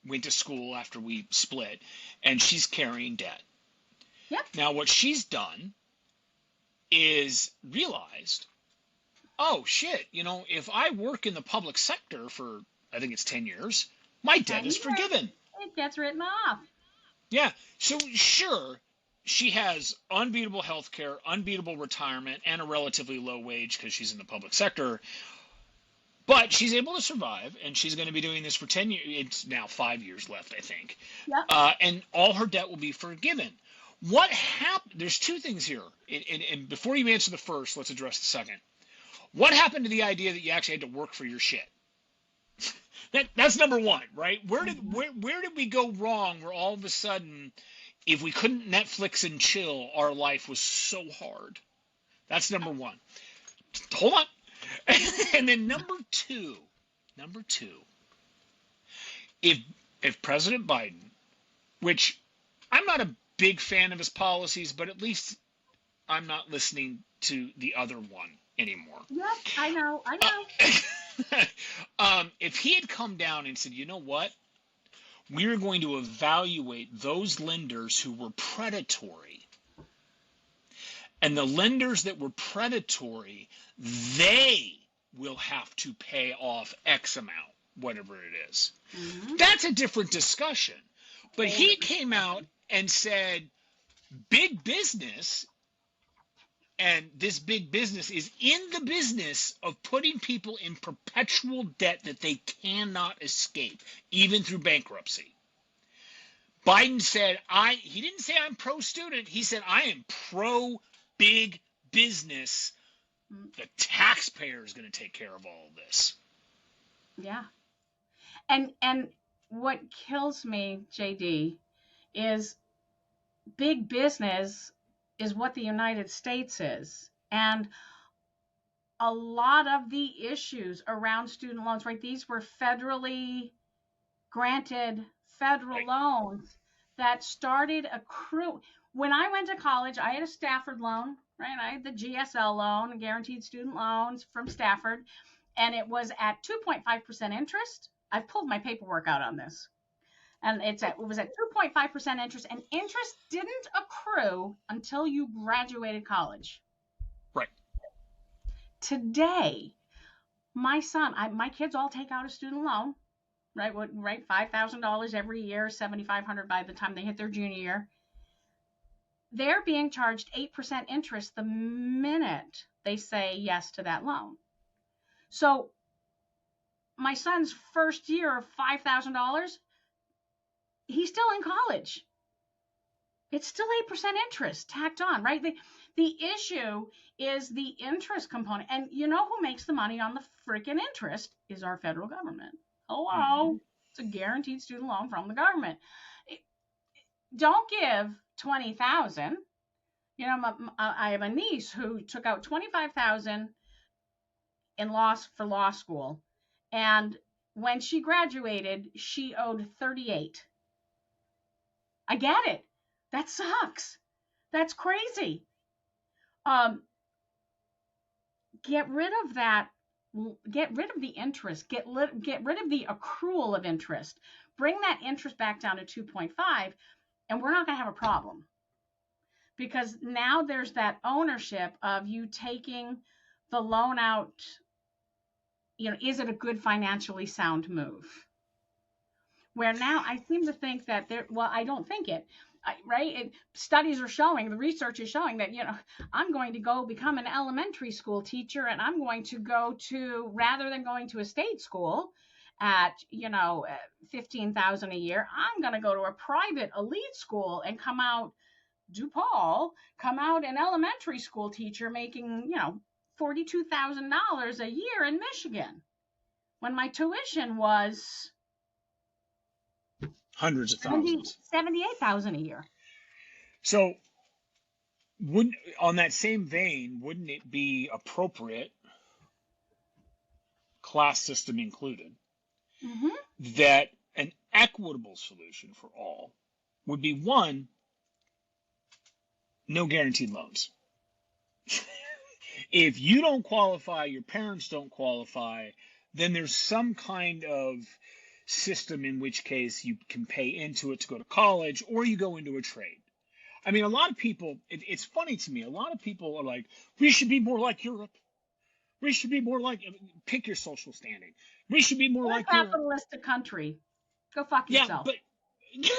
went to school after we split, and she's carrying debt. Yep. Now, what she's done is realized, oh shit, if I work in the public sector for, I think it's 10 years, my debt is forgiven. It gets written off. Yeah. So sure, she has unbeatable health care, unbeatable retirement, and a relatively low wage because she's in the public sector. But she's able to survive, and she's going to be doing this for 10 years. It's now 5 years left, I think. Yep. And all her debt will be forgiven. What happened? There's two things here. And before you answer the first, let's address the second. What happened to the idea that you actually had to work for your shit? That's number one, right? Where did we go wrong where all of a sudden, if we couldn't Netflix and chill, our life was so hard? That's number one. Hold on. And then number two, if President Biden, which I'm not a big fan of his policies, but at least I'm not listening to the other one anymore. Yes, I know. If he had come down and said, you know what, we are going to evaluate those lenders who were predatory, and the lenders that were predatory, they will have to pay off X amount, whatever it is. Mm-hmm. That's a different discussion. But he came out and said, big business, and this big business is in the business of putting people in perpetual debt that they cannot escape, even through bankruptcy. Biden said, he didn't say I'm pro-student. He said, I am pro-big business. The taxpayer is going to take care of all of this. Yeah. And what kills me, JD, is big business is what the United States is. And a lot of the issues around student loans, right? These were federally granted federal loans that started accruing. When I went to college, I had a Stafford loan, right? I had the GSL loan, guaranteed student loans from Stafford, and it was at 2.5% interest. I've pulled my paperwork out on this. And it was at 2.5% interest, and interest didn't accrue until you graduated college. Right. Today, my kids all take out a student loan, right? $5,000 every year, $7,500 by the time they hit their junior year. They're being charged 8% interest the minute they say yes to that loan. So my son's first year of $5,000, he's still in college. It's still 8% interest tacked on, right? The issue is the interest component. And you know who makes the money on the freaking interest is our federal government. Hello. Mm-hmm. It's a guaranteed student loan from the government. Don't give $20,000. You know, I have a niece who took out $25,000 in for law school. And when she graduated, she owed $38,000. I get it. That sucks. That's crazy. Get rid of that. Get rid of the interest. Get rid of the accrual of interest. Bring that interest back down to 2.5, and we're not going to have a problem. Because now there's that ownership of you taking the loan out. You know, is it a good financially sound move? Where now I seem to think that I don't think it, right? Studies are showing, the research is showing that, I'm going to go become an elementary school teacher, and I'm going to go to, rather than going to a state school at, $15,000 a year, I'm going to go to a private elite school and come out DuPaul come out an elementary school teacher making, $42,000 a year in Michigan when my tuition was hundreds of thousands. 78,000 a year. So on that same vein, wouldn't it be appropriate, class system included, that an equitable solution for all would be, one, no guaranteed loans. If you don't qualify, your parents don't qualify, then there's some kind of system in which case you can pay into it to go to college, or you go into a trade. I mean, a lot of people, it's funny to me, a lot of people are like, we should be more like Europe. We should be more like, pick your social standing. We should be more like Europe. Capitalistic country. Go fuck yourself. Yeah, but...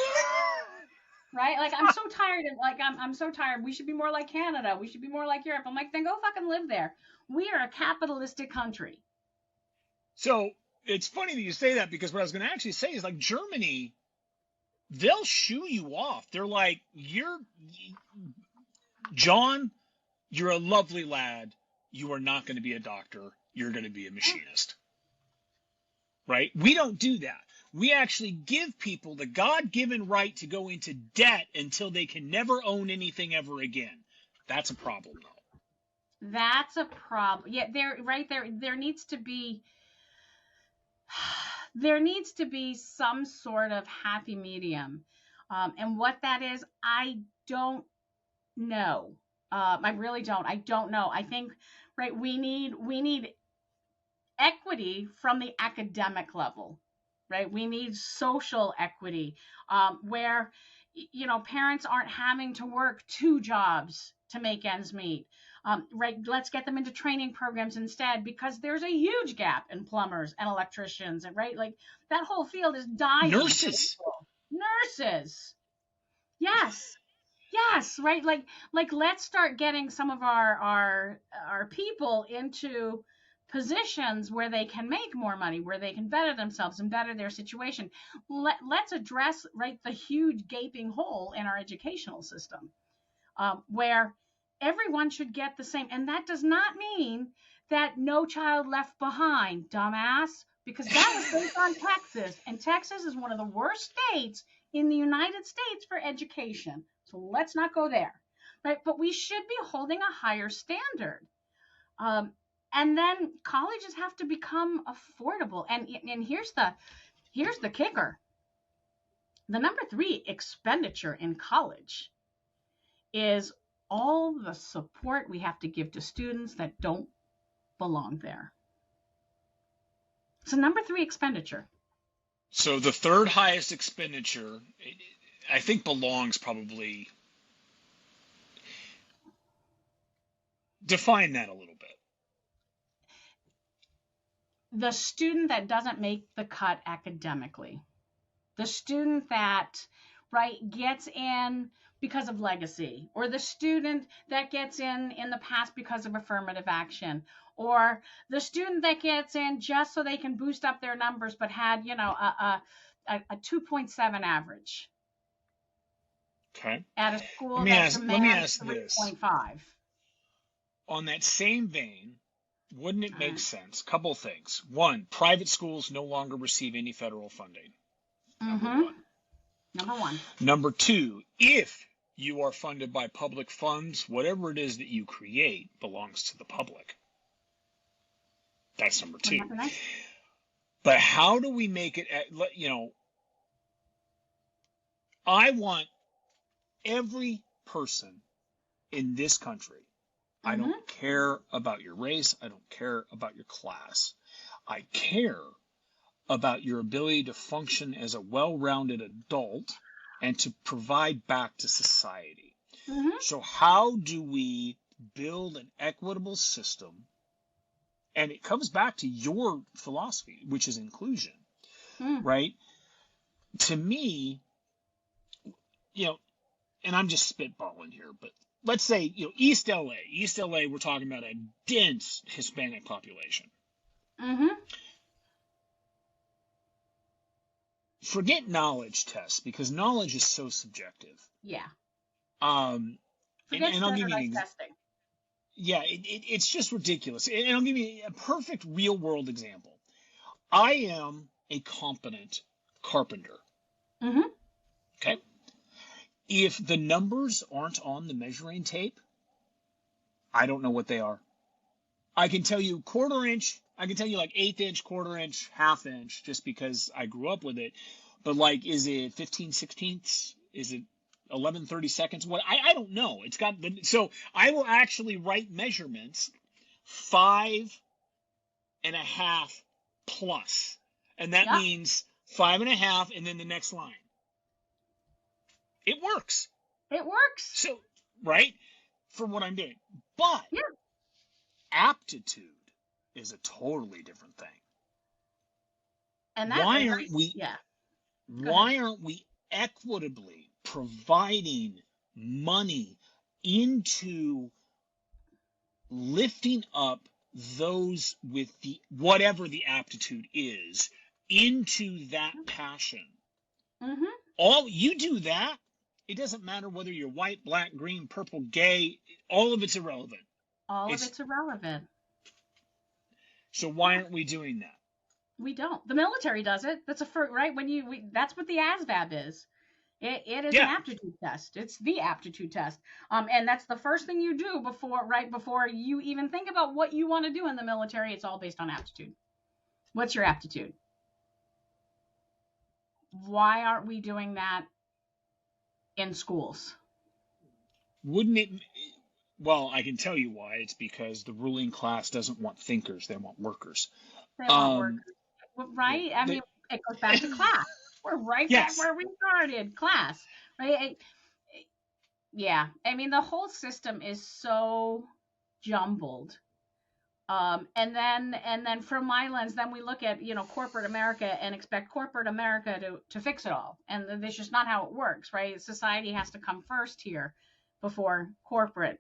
Right? Like, I'm so tired of, I'm so tired. We should be more like Canada. We should be more like Europe. I'm like, then go fucking live there. We are a capitalistic country. So it's funny that you say that, because what I was going to actually say is, like, Germany, they'll shoo you off. They're like, John, you're a lovely lad. You are not going to be a doctor. You're going to be a machinist. Right? We don't do that. We actually give people the God-given right to go into debt until they can never own anything ever again. That's a problem, though. That's a problem. Yeah, there needs to be some sort of happy medium. And what that is, I don't know. I really don't. I don't know. I think, right, we need equity from the academic level. Right? We need social equity, where, parents aren't having to work 2 jobs to make ends meet. Right? Let's get them into training programs instead, because there's a huge gap in plumbers and electricians, and right? Like, that whole field is dying. Nurses. Yes. Right. Like let's start getting some of our people into positions where they can make more money, where they can better themselves and better their situation. Let's address, right, the huge gaping hole in our educational system, where everyone should get the same. And that does not mean that no child left behind, dumbass, because that was based on Texas. And Texas is one of the worst states in the United States for education. So let's not go there, right? But we should be holding a higher standard. And then colleges have to become affordable. And here's the kicker. The number 3 expenditure in college is all the support we have to give to students that don't belong there. It's a number 3 expenditure. So the third highest expenditure, I think, belongs probably. Define that a little bit. The student that doesn't make the cut academically, the student that, right, gets in because of legacy, or the student that gets in the past because of affirmative action, or the student that gets in just so they can boost up their numbers but had, a 2.7 average. Okay. At a school let me ask 3.5. On that same vein, wouldn't it make sense? Couple things. One, private schools no longer receive any federal funding. Number one. Number 2, if you are funded by public funds, whatever it is that you create belongs to the public. That's number 2. But how do we make it, I want every person in this country, I don't care about your race. I don't care about your class. I care about your ability to function as a well-rounded adult and to provide back to society. So how do we build an equitable system? And it comes back to your philosophy, which is inclusion, right? To me, and I'm just spitballing here, but let's say, East LA, we're talking about a dense Hispanic population. Forget knowledge tests, because knowledge is so subjective. Yeah. Forget and I'll give you an standardized example. testing. Yeah, it's just ridiculous. And I'll give you a perfect real world example. I am a competent carpenter. Mm-hmm. Okay. If the numbers aren't on the measuring tape, I don't know what they are. I can tell you quarter inch, I can tell you like eighth inch, quarter inch, half inch, just because I grew up with it. But like, is it 15 sixteenths? Is it 11/32? What? I don't know. It's got the, so I will actually write measurements 5.5 plus. And that Yep. means 5.5 and then the next line. It works. It works. So, right? For what I'm doing. But Yeah. aptitude is a totally different thing. And that Why aren't we yeah. why aren't we equitably providing money into lifting up those with the whatever the aptitude is into that passion? Mm-hmm. All you do that, it doesn't matter whether you're white, black, green, purple, gay, all of it's irrelevant. All of it's irrelevant. So why aren't we doing that? We don't. The military does it. That's right when that's what the ASVAB is. It is an aptitude test. It's the aptitude test. And that's the first thing you do before you even think about what you want to do in the military. It's all based on aptitude. What's your aptitude? Why aren't we doing that in schools? Wouldn't it? Well, I can tell you why. It's because the ruling class doesn't want thinkers; they want workers. They want workers, right? I mean, it goes back to class. We're right back where we started, class, right? Yeah, I mean, the whole system is so jumbled. And then from my lens, then we look at, corporate America and expect corporate America to fix it all. And that's just not how it works, right? Society has to come first here before corporate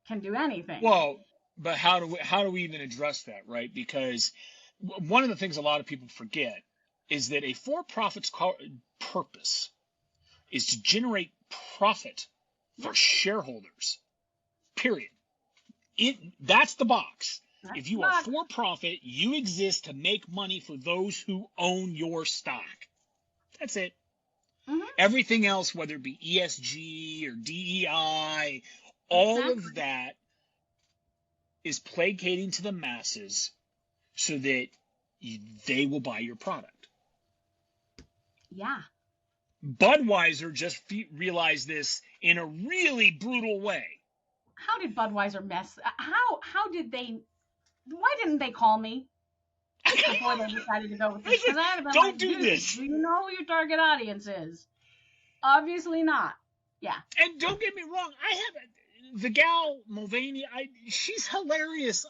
can do anything. Well, but how do we even address that, right? Because one of the things a lot of people forget is that a for-profit's purpose is to generate profit for shareholders. Period. That's the box. If you are for profit, you exist to make money for those who own your stock. That's it. Mm-hmm. Everything else, whether it be ESG or DEI, all of that is placating to the masses so that they will buy your product. Yeah. Budweiser just realized this in a really brutal way. How did Budweiser mess? How did they? Why didn't they call me before they decided to go with this? Because I had been don't do this. Do you know who your target audience is? Obviously not. Yeah. And don't get me wrong, I have the gal Mulvaney. She's hilarious.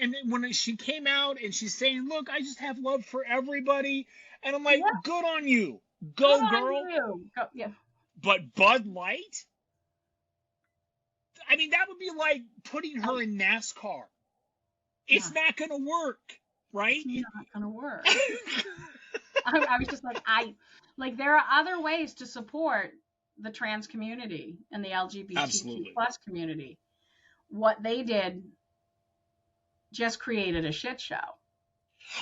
And when she came out and she's saying, "Look, I just have love for everybody," and I'm like, "Good on you, go Good girl." on you. Go, yeah. But Bud Light. I mean, that would be like putting her in NASCAR. It's not going to work, right? It's not going to work. I was just like, there are other ways to support the trans community and the LGBTQ plus community. What they did just created a shit show.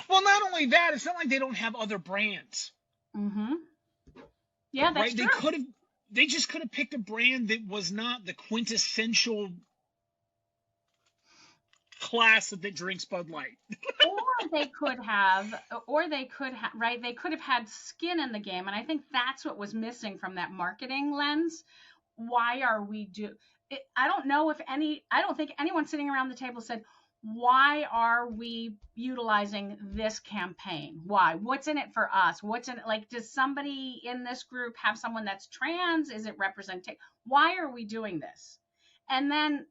Well, not only that, it's not like they don't have other brands. Mm-hmm. Yeah, that's true. They just could have picked a brand that was not the quintessential class that drinks Bud Light. Or they could have, right? They could have had skin in the game. And I think that's what was missing from that marketing lens. Why are we I don't think anyone sitting around the table said, why are we utilizing this campaign? Why? What's in it for us? Does somebody in this group have someone that's trans? Is it representation? Why are we doing this? And then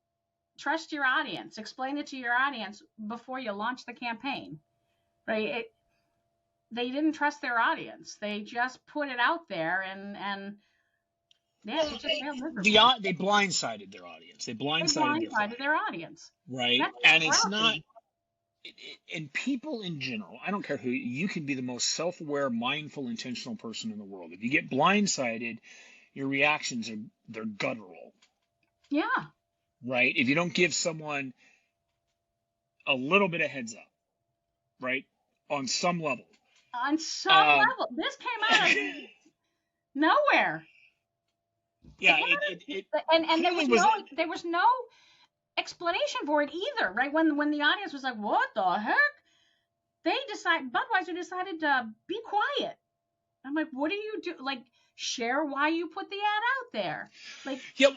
trust your audience. Explain it to your audience before you launch the campaign, right? They didn't trust their audience. They just put it out there and yeah, well, they blindsided their audience. They blindsided their audience. Right. And it's not, and people in general, I don't care who, you can be the most self-aware, mindful, intentional person in the world. If you get blindsided, your reactions they're guttural. Yeah. right? If you don't give someone a little bit of heads up, right, on some level. On some Um, level, this came out of nowhere. It yeah, came it out of, and clearly was. there was no explanation for it either, right? When the audience was like, "What the heck?" Budweiser decided to be quiet. I'm like, "What do you do? Like, share why you put the ad out there." Like, Yeah,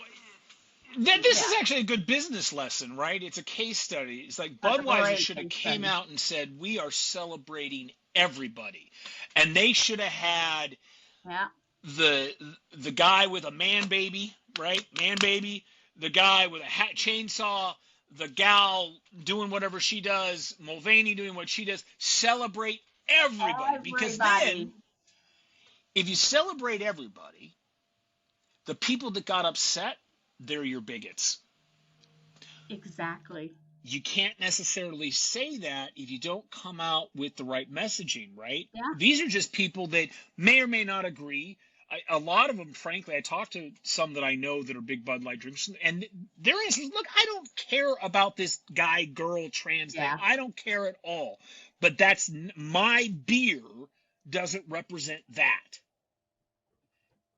this yeah, is actually a good business lesson, right? It's a case study. It's like that's a Budweiser great should have case came study. out and said, "We are celebrating everybody," and they should have had Yeah. the the guy with a man baby, right? Man baby, the guy with a chainsaw, the gal doing whatever she does, Mulvaney doing what she does. Celebrate everybody, because Everybody. then if you celebrate everybody, the people that got upset, they're your bigots. Exactly. You can't necessarily say that if you don't come out with the right messaging, right? Yeah. These are just people that may or may not agree. A lot of them, frankly, I talked to some that I know that are big Bud Light drinkers, and their answer is, look, I don't care about this guy, girl, trans thing. Yeah. I don't care at all. But that's my beer doesn't represent that,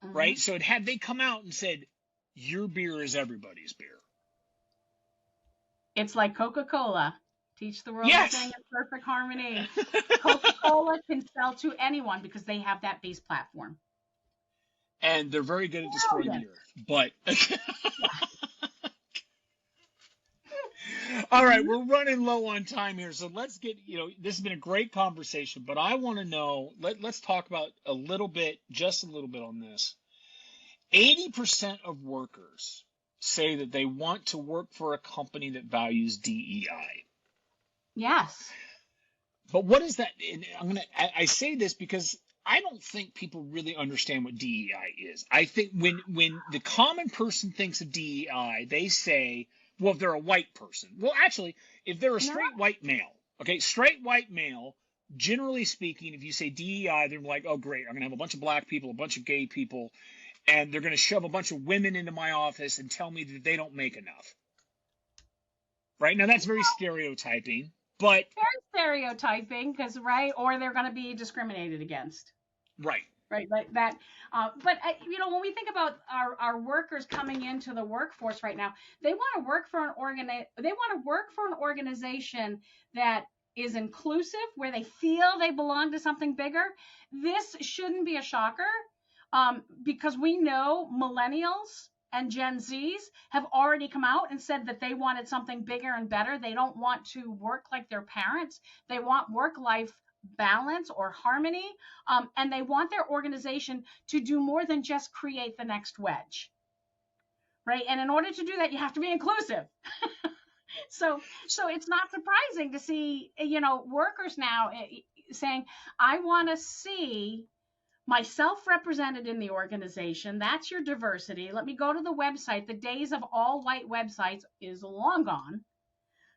Hmm. right? So had they come out and said, your beer is everybody's beer. It's like Coca-Cola. Teach the world to sing Yes. in perfect harmony. Coca-Cola can sell to anyone because they have that base platform. And they're very good at destroying the earth. But all right, we're running low on time here, so let's get, this has been a great conversation, but I want to know, let's talk about just a little bit on this. 80% of workers say that they want to work for a company that values DEI. Yes. But what is that? And I say this because I don't think people really understand what DEI is. I think when the common person thinks of DEI, they say, well, if they're a white person. Well, actually, if they're a No. straight white male, okay, straight white male, generally speaking, if you say DEI, they're like, oh, great, I'm going to have a bunch of black people, a bunch of gay people, and they're going to shove a bunch of women into my office and tell me that they don't make enough. Right? Now, that's very stereotyping, but Very stereotyping, because right, or they're going to be discriminated against. right. Right, like that. But when we think about our workers coming into the workforce right now, they want to work for an organization that is inclusive, where they feel they belong to something bigger. This shouldn't be a shocker, because we know millennials and Gen Zs have already come out and said that they wanted something bigger and better. They don't want to work like their parents. They want work-life balance or harmony, and they want their organization to do more than just create the next wedge, right? And in order to do that, you have to be inclusive. So it's not surprising to see workers now saying, I want to see myself represented in the organization. That's your diversity. Let me go to the website. The days of all white websites is long gone.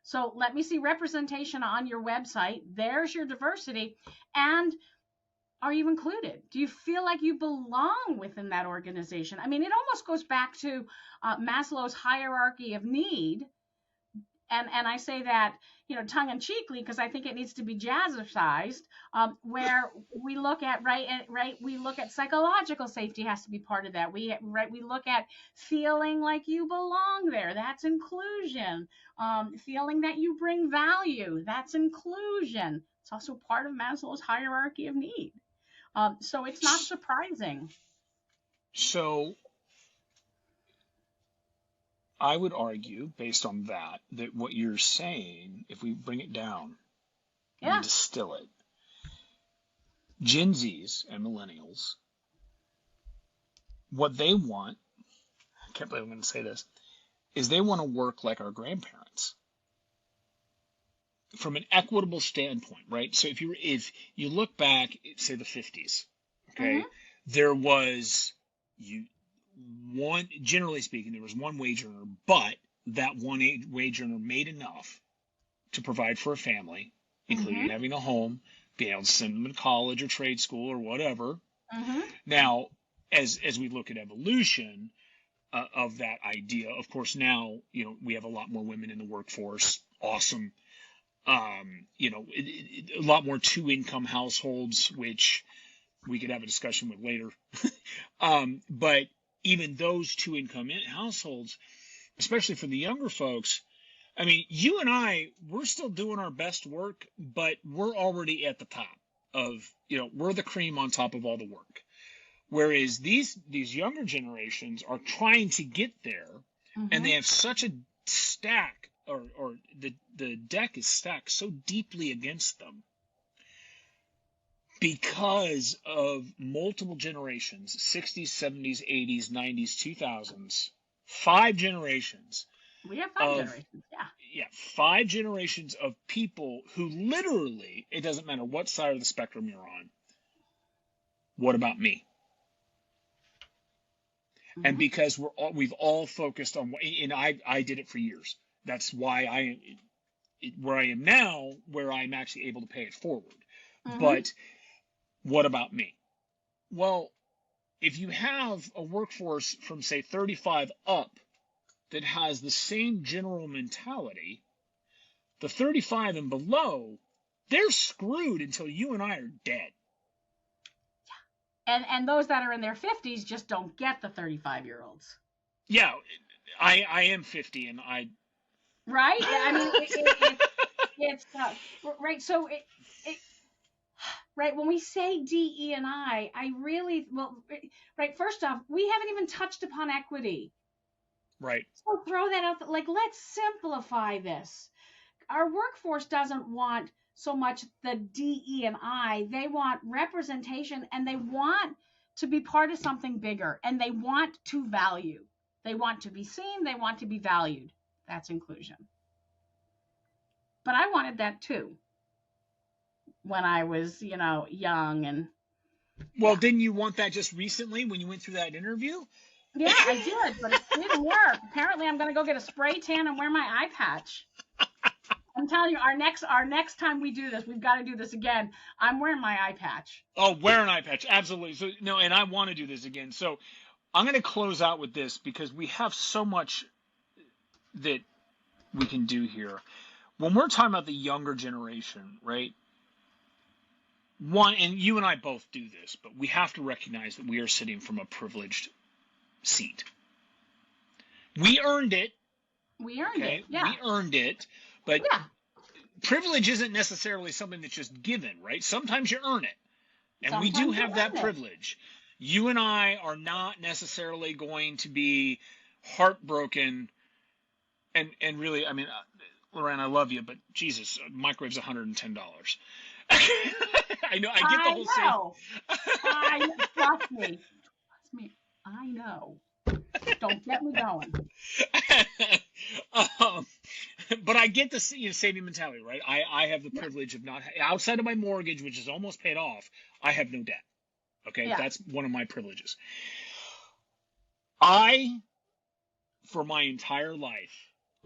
So let me see representation on your website. There's your diversity. And are you included? Do you feel like you belong within that organization? I mean, it almost goes back to Maslow's hierarchy of need. And I say that, tongue in cheekly, because I think it needs to be jazzercised, where we look at, we look at psychological safety has to be part of that. We look at feeling like you belong there. That's inclusion. Feeling that you bring value. That's inclusion. It's also part of Maslow's hierarchy of need. So it's not surprising. So I would argue, based on that what you're saying, if we bring it down and distill it, Gen Zs and millennials, what they want, I can't believe I'm going to say this, is they want to work like our grandparents from an equitable standpoint, right? So if you look back, say the 50s, okay, there was generally speaking, there was one wage earner, but that one wage earner made enough to provide for a family, including having a home, being able to send them to college or trade school or whatever. Now, as we look at evolution, of that idea. Of course, now, we have a lot more women in the workforce. Awesome. A lot more two-income households, which we could have a discussion with later. But even those two-income households, especially for the younger folks, I mean, you and I, we're still doing our best work, but we're already at the top of, we're the cream on top of all the work. Whereas these younger generations are trying to get there, and they have such a stack, or the deck is stacked so deeply against them because of multiple generations, 60s, 70s, 80s, 90s, 2000s, 5 generations. We have 5 generations, Yeah, 5 generations of people who literally, it doesn't matter what side of the spectrum you're on, what about me? And because we've all focused on, and I did it for years. That's why where I am now, where I'm actually able to pay it forward. But what about me? Well, if you have a workforce from, say, 35 up that has the same general mentality, the 35 and below, they're screwed until you and I are dead. And those that are in their 50s just don't get the 35-year-olds. Yeah, I am 50, and I... Right? I mean, it's right. So right, when we say DE&I, right, first off, we haven't even touched upon equity. Right. So throw that out. Like, let's simplify this. Our workforce doesn't want so much the DE&I. They want representation, and they want to be part of something bigger, and they want to value. They want to be seen. They want to be valued. That's inclusion. But I wanted that too when I was, young and. Well, didn't you want that just recently when you went through that interview? Yeah, I did, but it didn't work. Apparently, I'm going to go get a spray tan and wear my eye patch. I'm telling you, our next time we do this, we've got to do this again. I'm wearing my eye patch. Oh, wear an eye patch, absolutely. So no, and I want to do this again. So I'm going to close out with this because we have so much that we can do here. When we're talking about the younger generation, right? One, and you and I both do this, but we have to recognize that we are sitting from a privileged seat. We earned it. We earned it. Yeah. We earned it, but privilege isn't necessarily something that's just given, right? Sometimes you earn it, and we do have that privilege. You and I are not necessarily going to be heartbroken, and really, I mean, Lauran, I love you, but Jesus, microwave's $110. I know. I get the whole thing. Trust me. I know. Don't get me going. But I get the saving mentality, right? I have the privilege of not, outside of my mortgage, which is almost paid off, I have no debt. Okay, that's one of my privileges. For my entire life,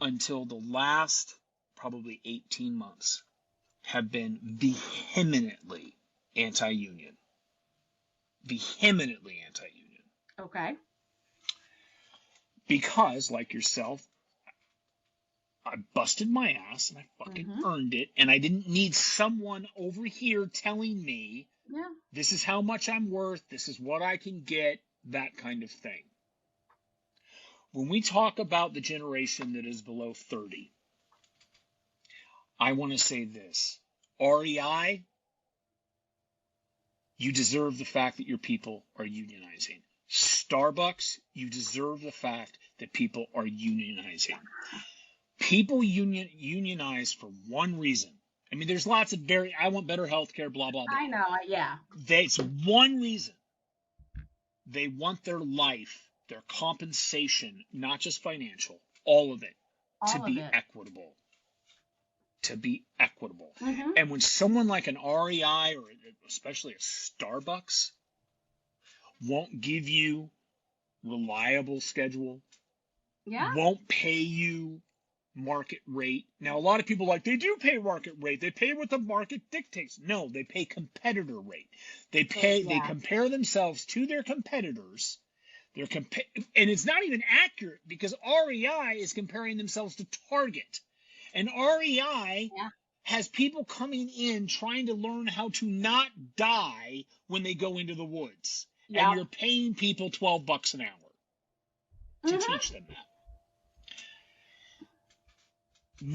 until the last probably 18 months, have been vehemently anti-union. Vehemently anti-union. Okay. Because, like yourself, I busted my ass and I fucking earned it, and I didn't need someone over here telling me this is how much I'm worth, this is what I can get, that kind of thing. When we talk about the generation that is below 30, I want to say this. REI, you deserve the fact that your people are unionizing. Starbucks, you deserve the fact that people are unionizing. People unionize for one reason. I mean, there's lots of I want better health care, blah, blah, blah. I know, yeah. It's one reason. They want their life, their compensation, not just financial, all of it, to be equitable. To be equitable. And when someone like an REI or especially a Starbucks won't give you reliable schedule, won't pay you market rate. Now, a lot of people they do pay market rate. They pay what the market dictates. No, they pay competitor rate. They compare themselves to their competitors. And it's not even accurate because REI is comparing themselves to Target. And REI has people coming in trying to learn how to not die when they go into the woods. Yep. And you're paying people $12 an hour to teach them that.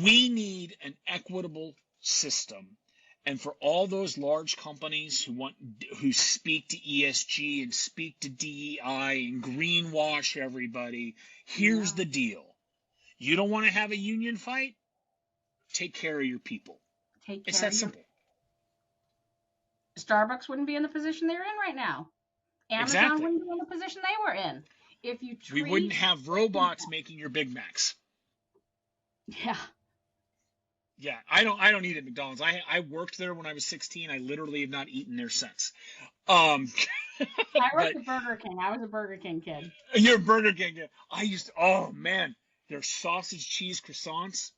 We need an equitable system. And for all those large companies who speak to ESG and speak to DEI and greenwash everybody, here's the deal. You don't want to have a union fight? Take care of your people. It's that simple. Starbucks wouldn't be in the position they're in right now. Amazon wouldn't be in the position they were in. If you we wouldn't have robots making your Big Macs. Yeah. Yeah, I don't eat at McDonald's. I worked there when I was 16. I literally have not eaten there since. I worked at Burger King. I was a Burger King kid. You're a Burger King kid. Oh man, their sausage cheese croissants.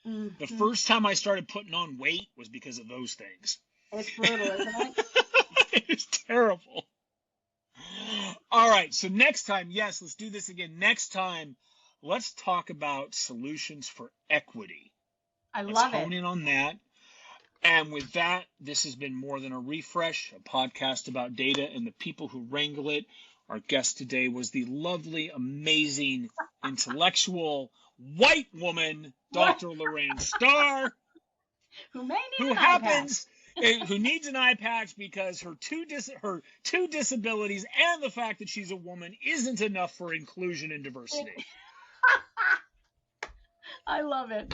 Mm-hmm. The first time I started putting on weight was because of those things. It's brutal, isn't it? It's terrible. All right, so next time, yes, let's do this again. Next time, let's talk about solutions for equity. Let's hone in on that. And with that, this has been More Than a Refresh, a podcast about data and the people who wrangle it. Our guest today was the lovely, amazing, intellectual, white woman, Dr. Lauran Star, who needs an eye patch because her two disabilities and the fact that she's a woman isn't enough for inclusion and diversity. I love it.